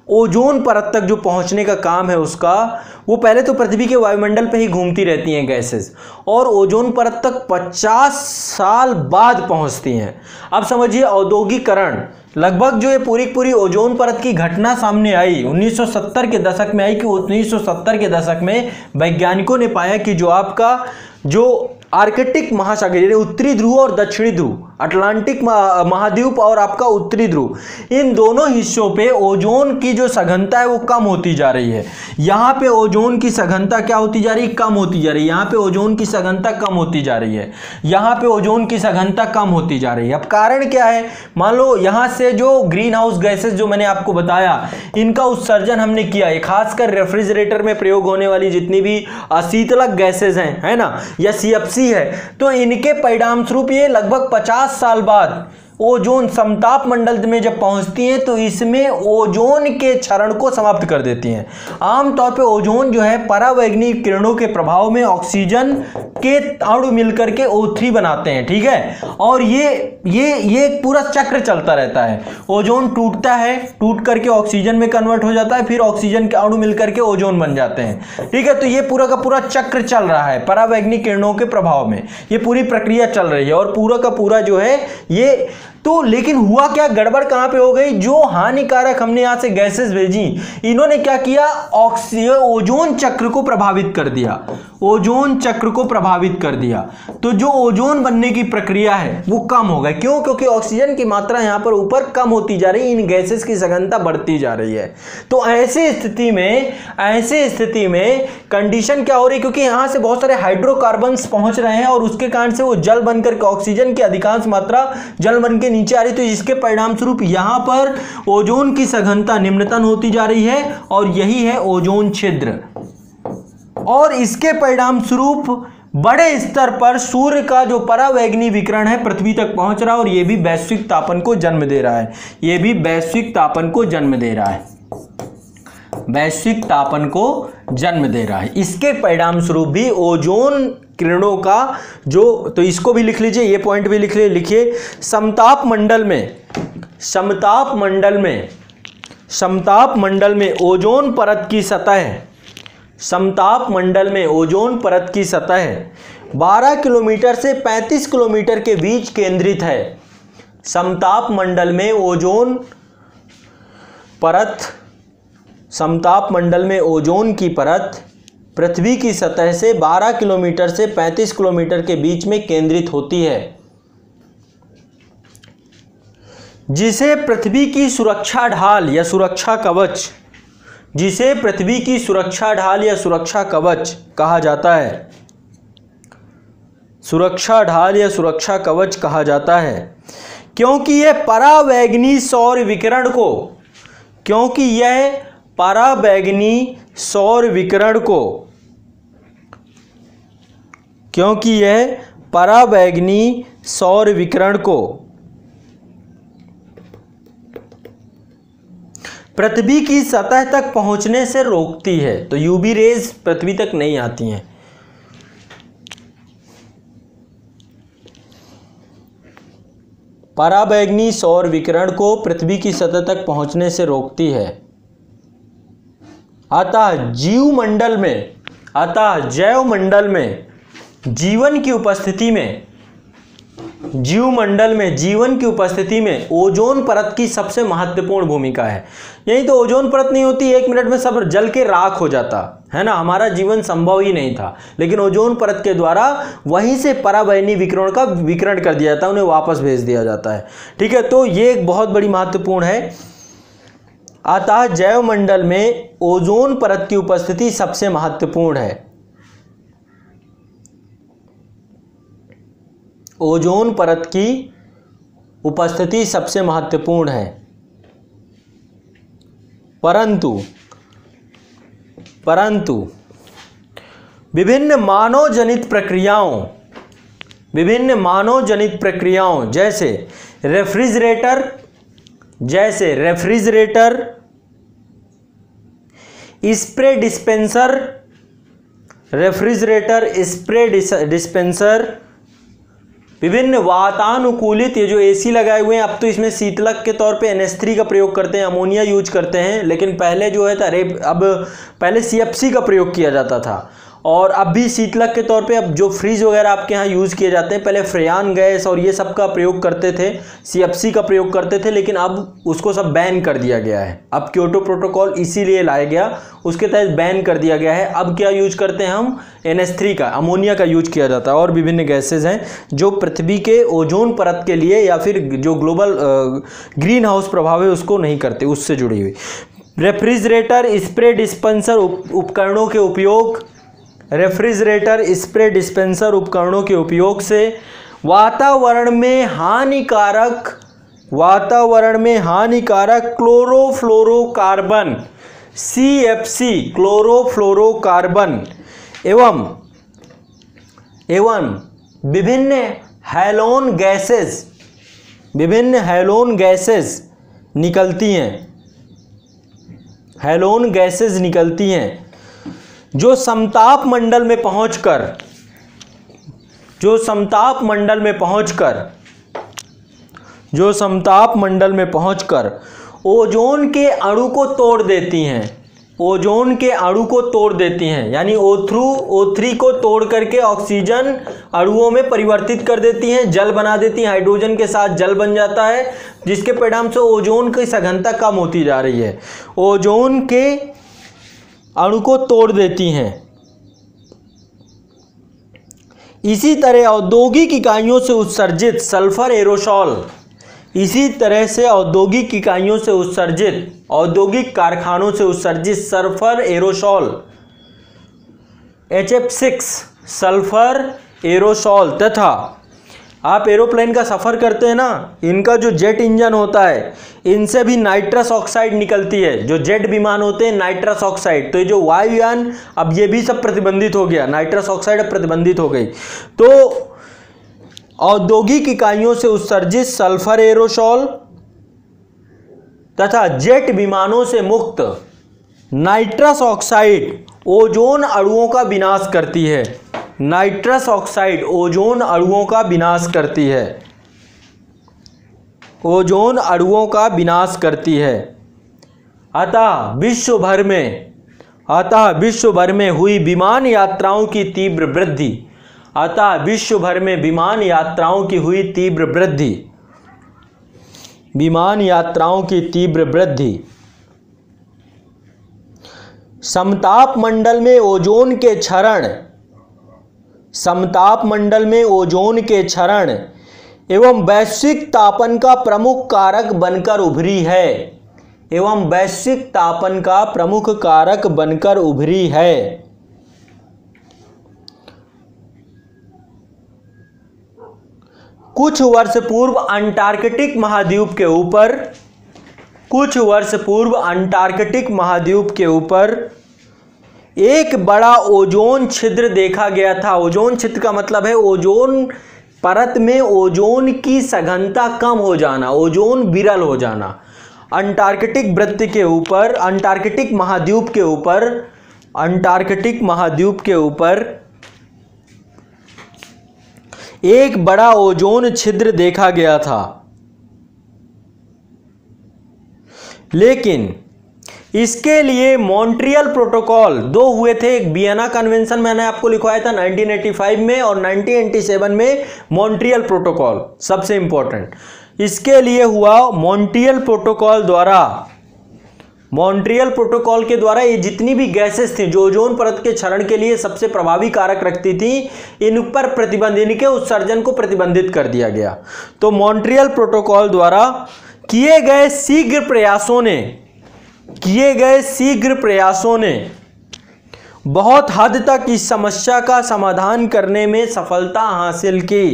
A: ओजोन परत तक जो पहुँचने का काम है उसका, वो पहले तो पृथ्वी के वायुमंडल पे ही घूमती रहती हैं गैसेस, और ओजोन परत तक 50 साल बाद पहुँचती हैं। अब समझिए औद्योगिकरण, लगभग जो ये पूरी ओजोन परत की घटना सामने आई 1970 के दशक में आई, कि 1970 के दशक में वैज्ञानिकों ने पाया कि जो आपका जो आर्कटिक महासागर, यानी उत्तरी ध्रुव और दक्षिणी ध्रुव, अटलांटिक महाद्वीप और आपका उत्तरी ध्रुव, इन दोनों हिस्सों पे ओजोन की जो सघनता है वो कम होती जा रही है। यहाँ पे ओजोन की सघनता क्या होती जा रही है? कम होती जा रही है। यहाँ पे ओजोन की सघनता कम होती जा रही है, यहाँ पे ओजोन की सघनता कम होती जा रही है। अब कारण क्या है? मान लो यहाँ से जो ग्रीन हाउस गैसेस जो मैंने आपको बताया, इनका उत्सर्जन हमने किया है, खासकर रेफ्रिजरेटर में प्रयोग होने वाली जितनी भी अशीतलक गैसेस हैं, है ना, या सीएफसी है, तो इनके परिणाम स्वरूप ये लगभग 50 साल बाद ओजोन समताप मंडल में जब पहुंचती हैं तो इसमें ओजोन के क्षरण को समाप्त कर देती हैं। आमतौर पे ओजोन जो है परावैंगनी किरणों के प्रभाव में ऑक्सीजन के अणु मिलकर के O3 बनाते हैं, ठीक है। और ये पूरा चक्र चलता रहता है। ओजोन टूटता है, टूट करके ऑक्सीजन में कन्वर्ट हो जाता है, फिर ऑक्सीजन के अणु मिलकर के ओजोन बन जाते हैं, ठीक है। तो ये पूरा का पूरा चक्र चल रहा है परावैंगनी किरणों के प्रभाव में, ये पूरी प्रक्रिया चल रही है और पूरा का पूरा जो है ये तो। लेकिन हुआ क्या, गड़बड़ कहां पे हो गई? जो हानिकारक हमने यहां से गैसेस भेजी, इन्होंने क्या किया? ओजोन चक्र को प्रभावित कर दिया, ओजोन चक्र को प्रभावित कर दिया। तो जो ओजोन बनने की प्रक्रिया है वो कम हो गई। क्यों? क्योंकि ऑक्सीजन की मात्रा यहां पर ऊपर कम होती जा रही है, इन गैसेस की सघनता बढ़ती जा रही है। तो ऐसे स्थिति में कंडीशन क्या हो रही? क्योंकि यहां से बहुत सारे हाइड्रोकार्बन्स पहुंच रहे हैं और उसके कारण से वो जल बनकर के ऑक्सीजन की अधिकांश मात्रा जल बन के नीचे आ रही, तो इसके परिणाम स्वरूप यहां पर ओजोन की सघनता निम्नतम होती जा रही है और यही है ओजोन छिद्र। और इसके परिणाम स्वरूप बड़े स्तर पर सूर्य का जो परावैंगनी विकिरण है पृथ्वी तक पहुंच रहा है और यह भी वैश्विक तापन को जन्म दे रहा है, यह भी वैश्विक तापन को जन्म दे रहा है, वैश्विक तापन को जन्म दे रहा है। इसके परिणाम स्वरूप भी ओजोन किरणों का जो, तो इसको भी लिख लीजिए, ये पॉइंट भी लिखिए। समताप मंडल में ओजोन परत की सतह, समताप मंडल में ओजोन परत की सतह 12 किलोमीटर से 35 किलोमीटर के बीच केंद्रित है। समताप मंडल में ओजोन की परत पृथ्वी की सतह से 12 किलोमीटर से 35 किलोमीटर के बीच में केंद्रित होती है, जिसे पृथ्वी की सुरक्षा ढाल या सुरक्षा कवच कहा जाता है, सुरक्षा ढाल या सुरक्षा कवच कहा जाता है। क्योंकि यह परावैंगनी सौर विकिरण को पृथ्वी की सतह तक पहुंचने से रोकती है। तो यूवी रेज पृथ्वी तक नहीं आती हैं। परावैंगनी सौर विकिरण को पृथ्वी की सतह तक पहुंचने से रोकती है। अतः जैव मंडल में जीवन की उपस्थिति में ओजोन परत की सबसे महत्वपूर्ण भूमिका है। यही तो ओजोन परत नहीं होती 1 मिनट में सब जल के राख हो जाता है ना, हमारा जीवन संभव ही नहीं था। लेकिन ओजोन परत के द्वारा वहीं से परावैंगनी विकिरण का विकिरण कर दिया जाता है, उन्हें वापस भेज दिया जाता है, ठीक है। तो ये एक बहुत बड़ी महत्वपूर्ण है। अतः जैव मंडल में ओजोन परत की उपस्थिति सबसे महत्वपूर्ण है। ओजोन परत की उपस्थिति सबसे महत्वपूर्ण है। परंतु विभिन्न मानव जनित प्रक्रियाओं जैसे रेफ्रिजरेटर, स्प्रे डिस्पेंसर, विभिन्न वातानुकूलित, ये जो एसी लगाए हुए हैं अब तो इसमें शीतलक के तौर पे NH3 का प्रयोग करते हैं, अमोनिया यूज करते हैं, लेकिन पहले जो है अब पहले CFC का प्रयोग किया जाता था। और अब भी शीतलक के तौर पे अब जो फ्रिज वगैरह आपके यहाँ यूज़ किए जाते हैं, पहले फ्रेयान गैस और ये सब का प्रयोग करते थे, CFC का प्रयोग करते थे, लेकिन अब उसको सब बैन कर दिया गया है। अब क्योटो प्रोटोकॉल इसीलिए लाया गया, उसके तहत बैन कर दिया गया है। अब क्या यूज करते हैं हम, NH3 का, अमोनिया का यूज किया जाता है, और विभिन्न गैसेज हैं जो पृथ्वी के ओजोन परत के लिए या फिर जो ग्लोबल ग्रीन हाउस प्रभाव है उसको नहीं करते, उससे जुड़ी हुई। रेफ्रिजरेटर स्प्रे डिस्पेंसर उपकरणों के उपयोग, रेफ्रिजरेटर स्प्रे डिस्पेंसर उपकरणों के उपयोग से वातावरण में हानिकारक क्लोरोफ्लोरोकार्बन CFC क्लोरोफ्लोरोकार्बन एवं विभिन्न हैलोन गैसेस निकलती हैं जो समताप मंडल में पहुंचकर ओजोन के अणु को तोड़ देती हैं, यानी O3 को तोड़ करके ऑक्सीजन अणुओं में परिवर्तित कर देती हैं, जल बना देती हैं, हाइड्रोजन के साथ जल बन जाता है, जिसके परिणाम से ओजोन की सघनता कम होती जा रही है। ओजोन के अणु को तोड़ देती हैं। इसी तरह औद्योगिक इकाइयों से उत्सर्जित सल्फर एरोसोल, औद्योगिक कारखानों से उत्सर्जित sulphur aerosol HF6 sulphur aerosol, तथा आप एरोप्लेन का सफ़र करते हैं ना, इनका जो जेट इंजन होता है, इनसे भी नाइट्रस ऑक्साइड निकलती है। जो जेट विमान होते हैं, नाइट्रस ऑक्साइड, तो ये जो वायुयान, अब ये भी सब प्रतिबंधित हो गया, नाइट्रस ऑक्साइड अब प्रतिबंधित हो गई। तो औद्योगिक इकाइयों से उत्सर्जित सल्फर एरोसोल तथा जेट विमानों से मुक्त नाइट्रस ऑक्साइड ओजोन अणुओं का विनाश करती है। नाइट्रस ऑक्साइड ओजोन अणुओं का विनाश करती है। अतः विश्व भर में हुई विमान यात्राओं की तीव्र वृद्धि, समताप मंडल में ओजोन के क्षरण एवं वैश्विक तापन का प्रमुख कारक बनकर उभरी है। कुछ वर्ष पूर्व अंटार्कटिक महाद्वीप के ऊपर एक बड़ा ओजोन छिद्र देखा गया था। ओजोन छिद्र का मतलब है ओजोन परत में ओजोन की सघनता कम हो जाना, ओजोन विरल हो जाना। अंटार्कटिक महाद्वीप के ऊपर एक बड़ा ओजोन छिद्र देखा गया था, लेकिन इसके लिए मॉन्ट्रियल प्रोटोकॉल 2 हुए थे। एक वियना कन्वेंशन मैंने आपको लिखवाया था 1985 में, और 1987 में मॉन्ट्रियल प्रोटोकॉल सबसे इंपॉर्टेंट। इसके लिए हुआ मॉन्ट्रियल प्रोटोकॉल के द्वारा ये जितनी भी गैसेस थी जो ओजोन परत के क्षरण के लिए सबसे प्रभावी कारक रखती थी, इन पर प्रतिबंध, इनके उत्सर्जन को प्रतिबंधित कर दिया गया। तो मॉन्ट्रियल प्रोटोकॉल द्वारा किए गए शीघ्र प्रयासों ने बहुत हद तक इस समस्या का समाधान करने में सफलता हासिल की।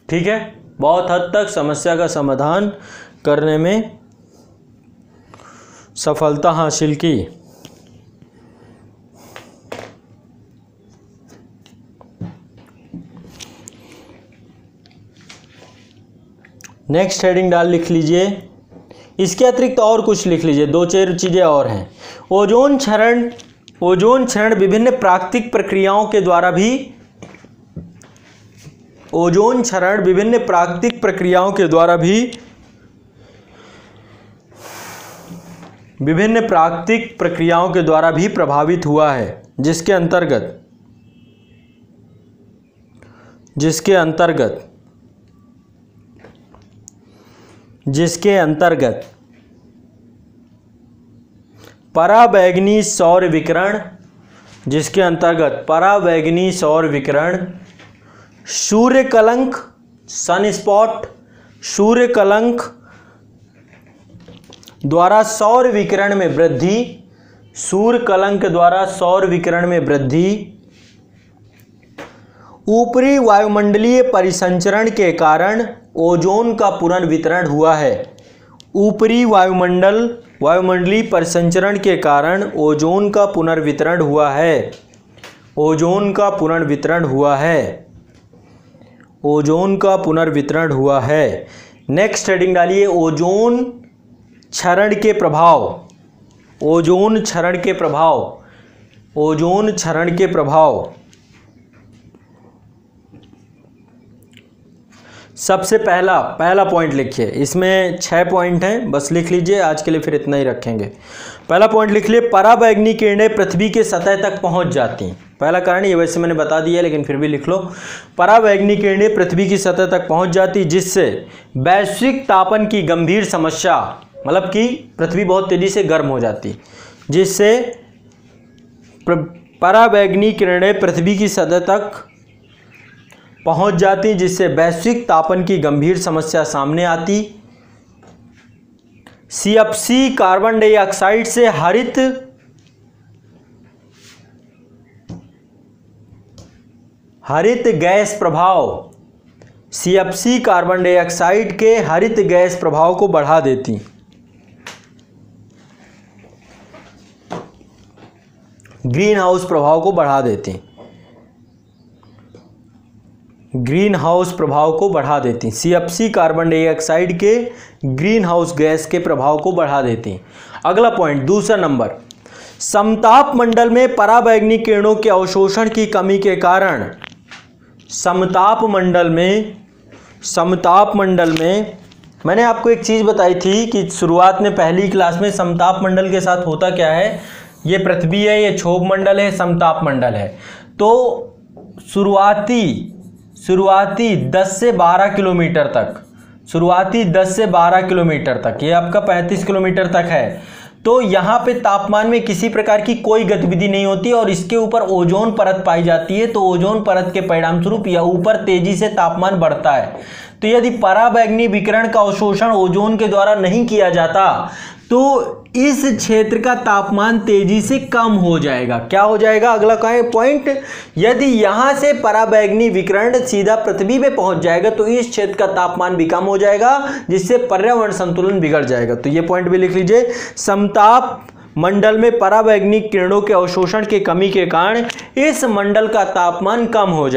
A: ठीक है, बहुत हद तक समस्या का समाधान करने में सफलता हासिल की। नेक्स्ट हेडिंग लिख लीजिए। इसके अतिरिक्त और कुछ लिख लीजिए, 2-4 चीज़ें और हैं। ओजोन क्षरण ओजोन क्षरण विभिन्न प्राकृतिक प्रक्रियाओं के द्वारा भी ओजोन क्षरण विभिन्न प्राकृतिक प्रक्रियाओं के द्वारा भी विभिन्न प्राकृतिक प्रक्रियाओं के द्वारा भी प्रभावित हुआ है, जिसके अंतर्गत पराबैंगनी सौर विकिरण, सूर्यकलंक सनस्पॉट, सूर्यकलंक द्वारा सौर विकिरण में वृद्धि, ऊपरी वायुमंडलीय परिसंचरण के कारण ओजोन का पुनर्वितरण हुआ है। ऊपरी वायुमंडलीय परिसंचरण के कारण ओजोन का पुनर्वितरण हुआ है। नेक्स्ट हेडिंग डालिए ओजोन क्षरण के प्रभाव। सबसे पहला पॉइंट लिखिए, इसमें 6 पॉइंट हैं, बस लिख लीजिए, आज के लिए फिर इतना ही रखेंगे। पहला पॉइंट लिख लिए, पराबैंगनी किरणें पृथ्वी के सतह तक पहुंच जाती हैं। पहला कारण ये वैसे मैंने बता दिया लेकिन फिर भी लिख लो, पराबैंगनी किरणें पृथ्वी की सतह तक पहुंच जाती, जिससे वैश्विक तापन की गंभीर समस्या, मतलब कि पृथ्वी बहुत तेजी से गर्म हो जाती, जिससे पराबैंगनी किरणें पृथ्वी की सतह तक पहुंच जाती, जिससे वैश्विक तापन की गंभीर समस्या सामने आती। CFC कार्बन डाइऑक्साइड से हरित गैस प्रभाव, CFC कार्बन डाइऑक्साइड के हरित गैस प्रभाव को बढ़ा देती, ग्रीन हाउस प्रभाव को बढ़ा देती, CFC कार्बन डाइऑक्साइड के ग्रीन हाउस गैस के प्रभाव को बढ़ा देती। अगला पॉइंट, दूसरा नंबर, समताप मंडल में पराबैंगनी किरणों के अवशोषण की कमी के कारण समताप मंडल में मैंने आपको एक चीज़ बताई थी कि शुरुआत में पहली क्लास में समताप मंडल के साथ होता क्या है, ये पृथ्वी है, ये क्षोभ मंडल है, समताप मंडल है। तो शुरुआती 10 से 12 किलोमीटर तक, ये आपका 35 किलोमीटर तक है, तो यहाँ पे तापमान में किसी प्रकार की कोई गतिविधि नहीं होती और इसके ऊपर ओजोन परत पाई जाती है। तो ओजोन परत के परिणाम स्वरूप यह ऊपर तेजी से तापमान बढ़ता है। तो यदि पराबैंगनी विकिरण का अवशोषण ओजोन के द्वारा नहीं किया जाता तो इस क्षेत्र का तापमान तेजी से कम हो जाएगा। क्या हो जाएगा? अगला क्या है पॉइंट, यदि यहां से पराबैंगनी विकिरण सीधा पृथ्वी पे पहुंच जाएगा तो इस क्षेत्र का तापमान भी कम हो जाएगा, जिससे पर्यावरण संतुलन बिगड़ जाएगा। तो ये पॉइंट भी लिख लीजिए, समताप मंडल में पराबैंगनी किरणों के अवशोषण की कमी के कारण इस मंडल का तापमान कम हो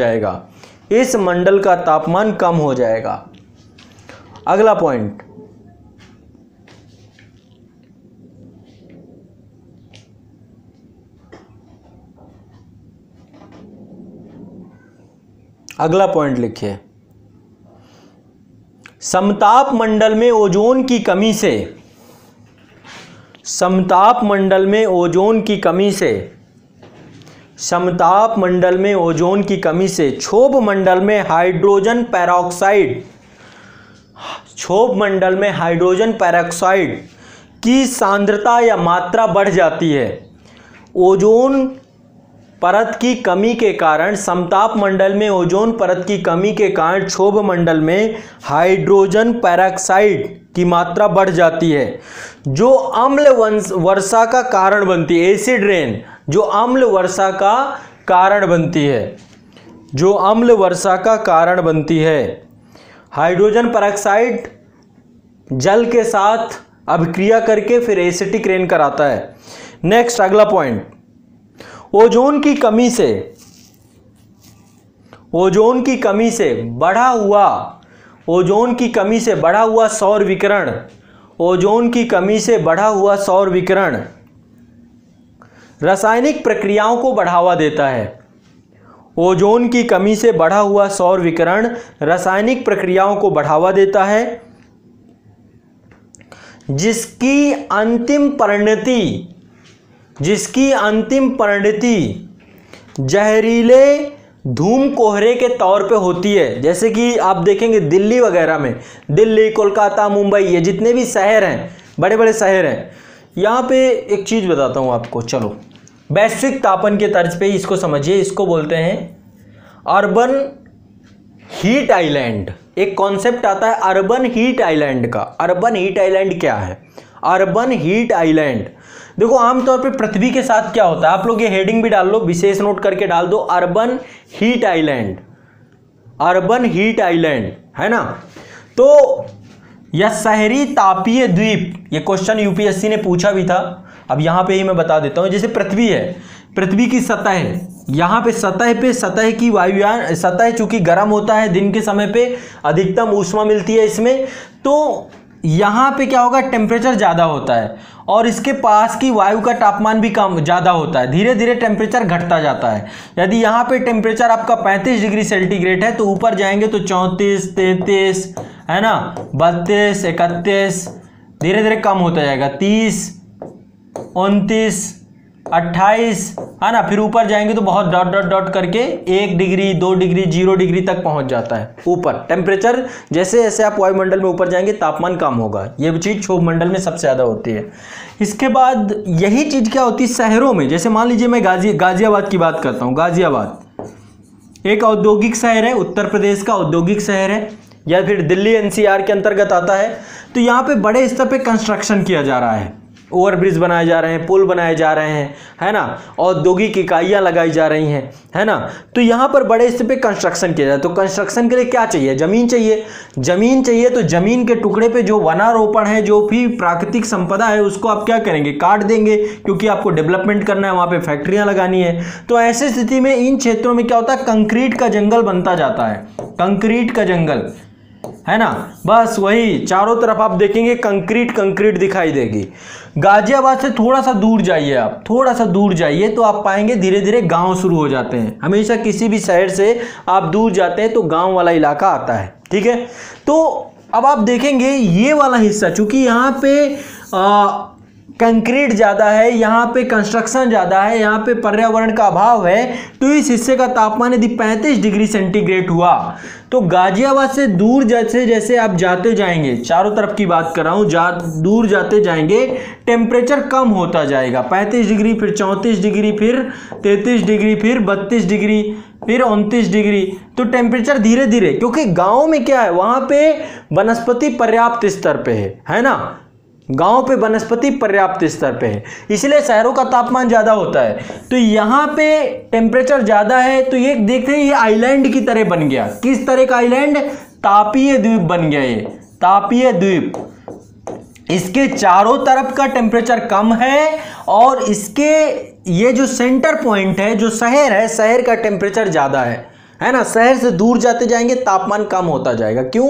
A: जाएगा। अगला पॉइंट, अगला पॉइंट लिखिए, समताप मंडल में ओजोन की कमी से क्षोभ मंडल में हाइड्रोजन पेरोक्साइड की सांद्रता या मात्रा बढ़ जाती है। ओजोन परत की कमी के कारण, समताप मंडल में ओजोन परत की कमी के कारण क्षोभ मंडल में हाइड्रोजन पेरोक्साइड की मात्रा बढ़ जाती है, जो अम्ल वर्षा का कारण बनती है। एसिड रेन जो अम्ल वर्षा का कारण बनती है। हाइड्रोजन पेरोक्साइड जल के साथ अभिक्रिया करके फिर एसिटिक रेन कराता है। नेक्स्ट अगला पॉइंट, ओजोन की कमी से बढ़ा हुआ सौर विकिरण रासायनिक प्रक्रियाओं को बढ़ावा देता है। ओजोन की कमी से बढ़ा हुआ सौर विकिरण रासायनिक प्रक्रियाओं को बढ़ावा देता है, जिसकी अंतिम परिणति जहरीले धूम कोहरे के तौर पे होती है। जैसे कि आप देखेंगे दिल्ली वगैरह में, दिल्ली, कोलकाता, मुंबई, ये जितने भी शहर हैं, बड़े बड़े शहर हैं, यहाँ पे एक चीज़ बताता हूँ आपको। चलो, वैश्विक तापन के तर्ज पे इसको समझिए। इसको बोलते हैं अर्बन हीट आइलैंड। एक कॉन्सेप्ट आता है अर्बन हीट आइलैंड का। अर्बन हीट आइलैंड क्या है? अर्बन हीट आइलैंड, देखो आमतौर पे पृथ्वी के साथ क्या होता है, आप लोग ये हेडिंग भी डाल लो, विशेष नोट करके डाल दो, urban heat island. Urban heat island है ना। तो यह शहरी तापीय द्वीप, ये क्वेश्चन यूपीएससी ने पूछा भी था, अब यहाँ पे ही मैं बता देता हूँ। जैसे पृथ्वी है, पृथ्वी की सतह, यहाँ पे सतह की वायुयान, सतह चूंकि गर्म होता है, दिन के समय पे अधिकतम ऊष्मा मिलती है इसमें, तो यहाँ पे क्या होगा, टेम्परेचर ज़्यादा होता है और इसके पास की वायु का तापमान भी कम ज़्यादा होता है, धीरे धीरे टेम्परेचर घटता जाता है। यदि यहाँ पे टेम्परेचर आपका 35 डिग्री सेंटीग्रेड है तो ऊपर जाएंगे तो 34, 33 है ना, 32, 31, धीरे धीरे कम होता जाएगा, 30, 29, 28 है ना, फिर ऊपर जाएंगे तो बहुत डॉट डॉट डॉट करके 1 डिग्री, 2 डिग्री, 0 डिग्री तक पहुंच जाता है ऊपर टेम्परेचर। जैसे जैसे आप वायुमंडल में ऊपर जाएंगे तापमान कम होगा, ये चीज़ क्षोभ मंडल में सबसे ज़्यादा होती है। इसके बाद यही चीज़ क्या होती है शहरों में, जैसे मान लीजिए मैं गाजियाबाद की बात करता हूँ। गाजियाबाद एक औद्योगिक शहर है, उत्तर प्रदेश का औद्योगिक शहर है, या फिर दिल्ली एनसीआर के अंतर्गत आता है। तो यहाँ पे बड़े स्तर पे कंस्ट्रक्शन किया जा रहा है, ओवरब्रिज बनाए जा रहे हैं, पुल बनाए जा रहे हैं, है ना, औद्योगिक इकाइयाँ लगाई जा रही हैं, है ना। तो यहाँ पर बड़े स्तर पे कंस्ट्रक्शन किया जाए, तो कंस्ट्रक्शन के लिए क्या चाहिए, ज़मीन चाहिए। ज़मीन चाहिए तो ज़मीन के टुकड़े पे जो वनारोपण है, जो भी प्राकृतिक संपदा है, उसको आप क्या करेंगे, काट देंगे, क्योंकि आपको डेवलपमेंट करना है, वहाँ पे फैक्ट्रियाँ लगानी है। तो ऐसी स्थिति में इन क्षेत्रों में क्या होता है, कंक्रीट का जंगल बनता जाता है, कंक्रीट का जंगल, है ना। बस वही चारों तरफ आप देखेंगे कंक्रीट दिखाई देगी। गाजियाबाद से थोड़ा सा दूर जाइए, आप थोड़ा सा दूर जाइए तो आप पाएंगे धीरे धीरे गांव शुरू हो जाते हैं। हमेशा किसी भी शहर से आप दूर जाते हैं तो गांव वाला इलाका आता है, ठीक है। तो अब आप देखेंगे ये वाला हिस्सा, चूंकि यहाँ पे कंक्रीट ज़्यादा है, यहाँ पे कंस्ट्रक्शन ज़्यादा है, यहाँ पे पर्यावरण का अभाव है, तो इस हिस्से का तापमान यदि 35 डिग्री सेंटीग्रेड हुआ तो गाजियाबाद से दूर जैसे जैसे आप जाते जाएंगे, चारों तरफ की बात कर रहा हूँ, दूर जाते जाएंगे टेम्परेचर कम होता जाएगा। 35 डिग्री, फिर 34 डिग्री, फिर 33 डिग्री, फिर 32 डिग्री, फिर 29 डिग्री। तो टेम्परेचर धीरे धीरे, क्योंकि गाँव में क्या है, वहाँ पे वनस्पति पर्याप्त स्तर पे है ना, गांव पे वनस्पति पर्याप्त स्तर पे है, इसलिए शहरों का तापमान ज़्यादा होता है। तो यहाँ पे टेम्परेचर ज़्यादा है, तो ये देखते हैं ये आइलैंड की तरह बन गया। किस तरह का आइलैंड, तापीय द्वीप बन गया, ये तापीय द्वीप। इसके चारों तरफ का टेम्परेचर कम है और इसके ये जो सेंटर पॉइंट है, जो शहर है, शहर का टेम्परेचर ज़्यादा है ना। शहर से दूर जाते जाएंगे तापमान कम होता जाएगा, क्यों,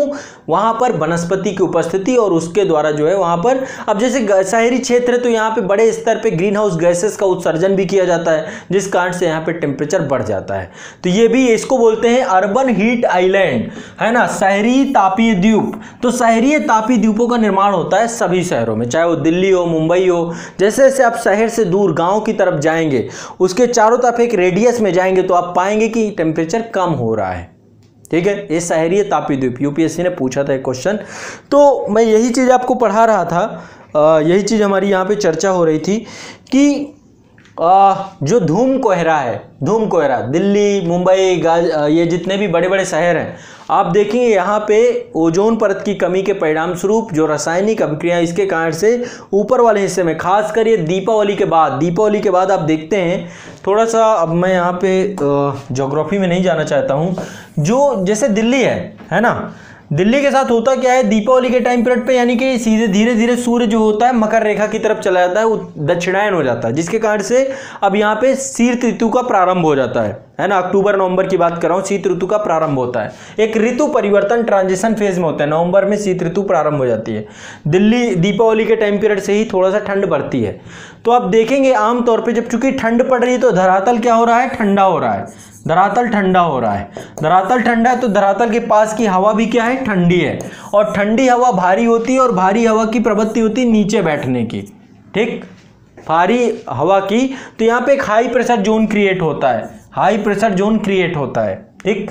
A: वहां पर वनस्पति की उपस्थिति और उसके द्वारा जो है वहां पर, अब जैसे शहरी क्षेत्र है तो यहाँ पे बड़े स्तर पे ग्रीन हाउस गैसेस का उत्सर्जन भी किया जाता है, जिस कारण से यहाँ पे टेम्परेचर बढ़ जाता है। तो ये भी, इसको बोलते हैं अर्बन हीट आइलैंड, है ना, शहरी तापीय द्वीप। तो शहरी तापीय द्वीपों का निर्माण होता है सभी शहरों में, चाहे वो दिल्ली हो, मुंबई हो। जैसे जैसे आप शहर से दूर गाँव की तरफ जाएंगे, उसके चारों तरफ एक रेडियस में जाएंगे तो आप पाएंगे कि टेम्परेचर कम हो रहा है, ठीक है। ये शहरी तापीय द्वीप यूपीएससी ने पूछा था एक क्वेश्चन, तो मैं यही चीज़ आपको पढ़ा रहा था। यही चीज़ हमारी यहाँ पे चर्चा हो रही थी कि जो धूम कोहरा है, धूम कोहरा, दिल्ली, मुंबई, ये जितने भी बड़े बड़े शहर हैं, आप देखेंगे यहाँ पे ओजोन परत की कमी के परिणाम स्वरूप जो रासायनिक अभिक्रिया, इसके कारण से ऊपर वाले हिस्से में, खासकर ये दीपावली के बाद आप देखते हैं, थोड़ा सा अब मैं यहाँ पे ज्योग्राफी में नहीं जाना चाहता हूँ, जो जैसे दिल्ली है ना, दिल्ली के साथ होता क्या है, दीपावली के टाइम पीरियड पे यानी कि सीधे धीरे धीरे सूर्य जो होता है मकर रेखा की तरफ चला जाता है, वो दक्षिणायन हो जाता है, जिसके कारण से अब यहाँ पे शीत ऋतु का प्रारंभ हो जाता है ना। अक्टूबर नवंबर की बात कर रहा हूँ, शीत ऋतु का प्रारंभ होता है। एक ऋतु परिवर्तन ट्रांजिशन फेज में होता है, नवंबर में शीत ऋतु प्रारंभ हो जाती है। दिल्ली दीपावली के टाइम पीरियड से ही थोड़ा सा ठंड बढ़ती है। तो आप देखेंगे आमतौर पर जब चूंकि ठंड पड़ रही है तो धरातल क्या हो रहा है, ठंडा हो रहा है, धरातल ठंडा हो रहा है। धरातल ठंडा है तो धरातल के पास की हवा भी क्या है, ठंडी है, और ठंडी हवा भारी होती है, और भारी हवा की प्रवृत्ति होती है नीचे बैठने की, ठीक, भारी हवा की। तो यहाँ पे एक हाई प्रेशर जोन क्रिएट होता है, हाई प्रेशर जोन क्रिएट होता है, ठीक।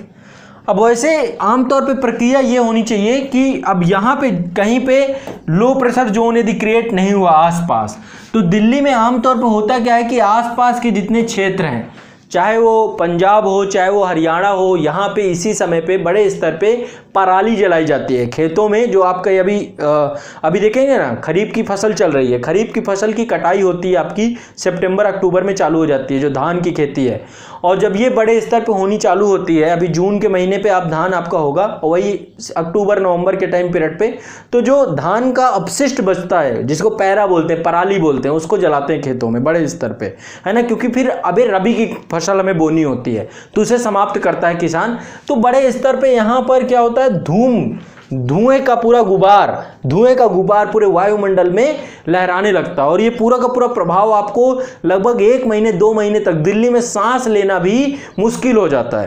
A: अब वैसे आमतौर पे प्रक्रिया ये होनी चाहिए कि अब यहाँ पे कहीं पे लो प्रेशर जोन यदि क्रिएट नहीं हुआ आसपास, तो दिल्ली में आमतौर पे होता क्या है कि आसपास के जितने क्षेत्र हैं, चाहे वो पंजाब हो चाहे वो हरियाणा हो, यहाँ पे इसी समय पे बड़े स्तर पे पराली जलाई जाती है खेतों में। जो आपका अभी देखेंगे ना, खरीफ की फसल चल रही है, खरीफ की फसल की कटाई होती है आपकी सितंबर अक्टूबर में चालू हो जाती है, जो धान की खेती है। और जब ये बड़े स्तर पे होनी चालू होती है, अभी जून के महीने पे आप धान आपका होगा, वही अक्टूबर नवंबर के टाइम पीरियड पे, तो जो धान का अपशिष्ट बचता है जिसको पैरा बोलते हैं, पराली बोलते हैं, उसको जलाते हैं खेतों में बड़े स्तर पे, है ना, क्योंकि फिर अभी रबी की फसल हमें बोनी होती है, तो उसे समाप्त करता है किसान। तो बड़े स्तर पे यहाँ पर क्या होता है, धुएं का गुबार पूरे वायुमंडल में लहराने लगता है, और ये पूरा का पूरा प्रभाव आपको लगभग 1 महीने 2 महीने तक दिल्ली में सांस लेना भी मुश्किल हो जाता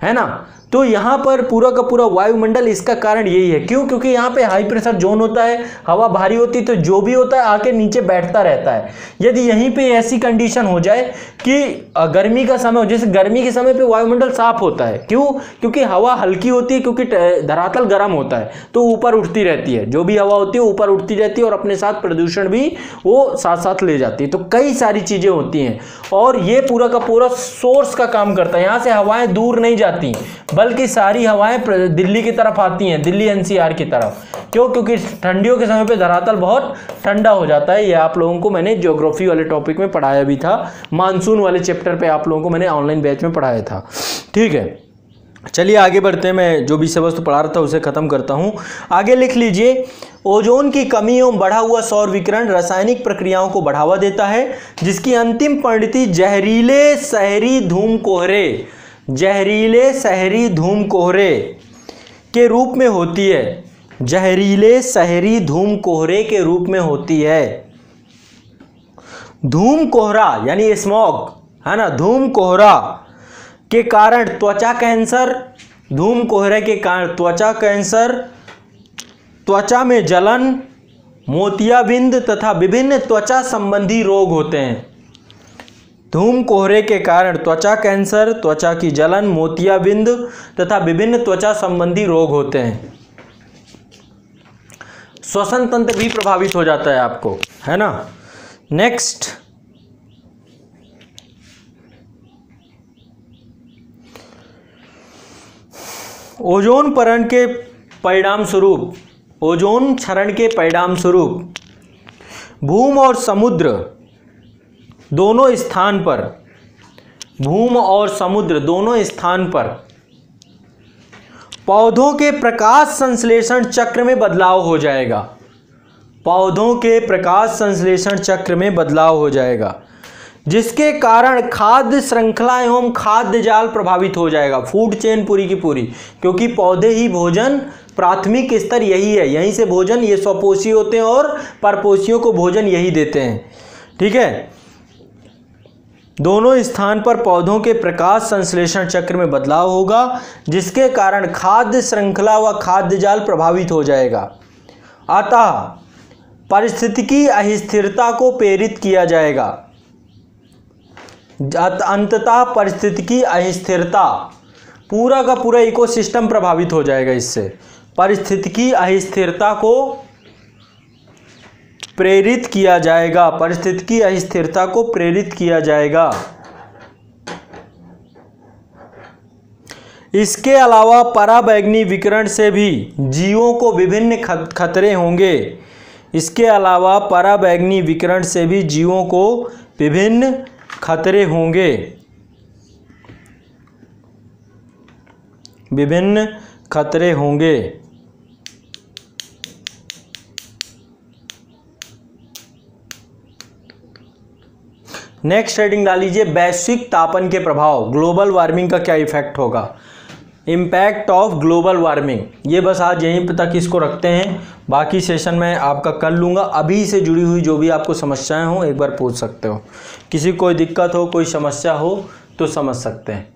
A: है ना। तो यहाँ पर पूरा का पूरा वायुमंडल, इसका कारण यही है, क्यों, क्योंकि यहाँ पे हाई प्रेशर जोन होता है, हवा भारी होती है, तो जो भी होता है आके नीचे बैठता रहता है। यदि यहीं पे ऐसी कंडीशन हो जाए कि गर्मी का समय हो, जैसे गर्मी के समय पे वायुमंडल साफ होता है, क्यों, क्योंकि हवा हल्की होती है, क्योंकि धरातल गर्म होता है, तो ऊपर उठती रहती है, जो भी हवा होती है ऊपर उठती रहती है, और अपने साथ प्रदूषण भी वो साथ साथ ले जाती है। तो कई सारी चीजें होती हैं, और ये पूरा का पूरा सोर्स का काम करता है। यहाँ से हवाएं दूर नहीं जाती, बल्कि सारी हवाएं दिल्ली की तरफ आती हैं, दिल्ली एनसीआर की तरफ। क्यों, क्योंकि ठंडियों के समय पे धरातल बहुत ठंडा हो जाता है। ये आप लोगों को मैंने ज्योग्राफी वाले टॉपिक में पढ़ाया भी था, मानसून वाले चैप्टर पे आप लोगों को मैंने ऑनलाइन बैच में पढ़ाया था, ठीक है। चलिए आगे बढ़ते हैं, मैं जो विषय वस्तु पढ़ा रहा था उसे खत्म करता हूँ। आगे लिख लीजिए, ओजोन की कमी एवं बढ़ा हुआ सौर विकिरण रासायनिक प्रक्रियाओं को बढ़ावा देता है, जिसकी अंतिम परिणति जहरीले शहरी धूम कोहरे के रूप में होती है, जहरीले शहरी धूम कोहरे के रूप में होती है। धूम कोहरा यानी स्मॉग, है ना, धूम कोहरा के कारण त्वचा कैंसर, धूम कोहरे के कारण त्वचा कैंसर, त्वचा में जलन, मोतियाबिंद तथा विभिन्न त्वचा संबंधी रोग होते हैं। धूम कोहरे के कारण त्वचा कैंसर, त्वचा की जलन, मोतियाबिंद तथा विभिन्न त्वचा संबंधी रोग होते हैं। श्वसन तंत्र भी प्रभावित हो जाता है आपको, है ना। नेक्स्ट, ओजोन क्षरण के परिणाम स्वरूप भूम और समुद्र दोनों स्थान पर पौधों के प्रकाश संश्लेषण चक्र में बदलाव हो जाएगा, जिसके कारण खाद्य श्रृंखला एवं खाद्य जाल प्रभावित हो जाएगा, फूड चेन पूरी की पूरी, क्योंकि पौधे ही भोजन, प्राथमिक स्तर यही है, यहीं से भोजन, ये स्वपोषी होते हैं और परपोषियों को भोजन यही देते हैं, ठीक है। दोनों स्थान पर पौधों के प्रकाश संश्लेषण चक्र में बदलाव होगा, जिसके कारण खाद्य श्रृंखला व खाद्य जाल प्रभावित हो जाएगा। अतः पारिस्थितिकी अस्थिरता को प्रेरित किया जाएगा। अंततः पारिस्थितिकी अस्थिरता, पूरा का पूरा इकोसिस्टम प्रभावित हो जाएगा इससे। पारिस्थितिकी अस्थिरता को प्रेरित किया जाएगा, इसके अलावा पराबैंगनी विकिरण से भी जीवों को विभिन्न खतरे होंगे। नेक्स्ट हेडिंग डाल लीजिए, वैश्विक तापन के प्रभाव, ग्लोबल वार्मिंग का क्या इफेक्ट होगा, इम्पैक्ट ऑफ ग्लोबल वार्मिंग। ये बस आज यहीं तक इसको रखते हैं, बाकी सेशन में आपका कर लूँगा। अभी से जुड़ी हुई जो भी आपको समस्याएं हो एक बार पूछ सकते हो, किसी कोई दिक्कत हो कोई समस्या हो तो समझ सकते हैं।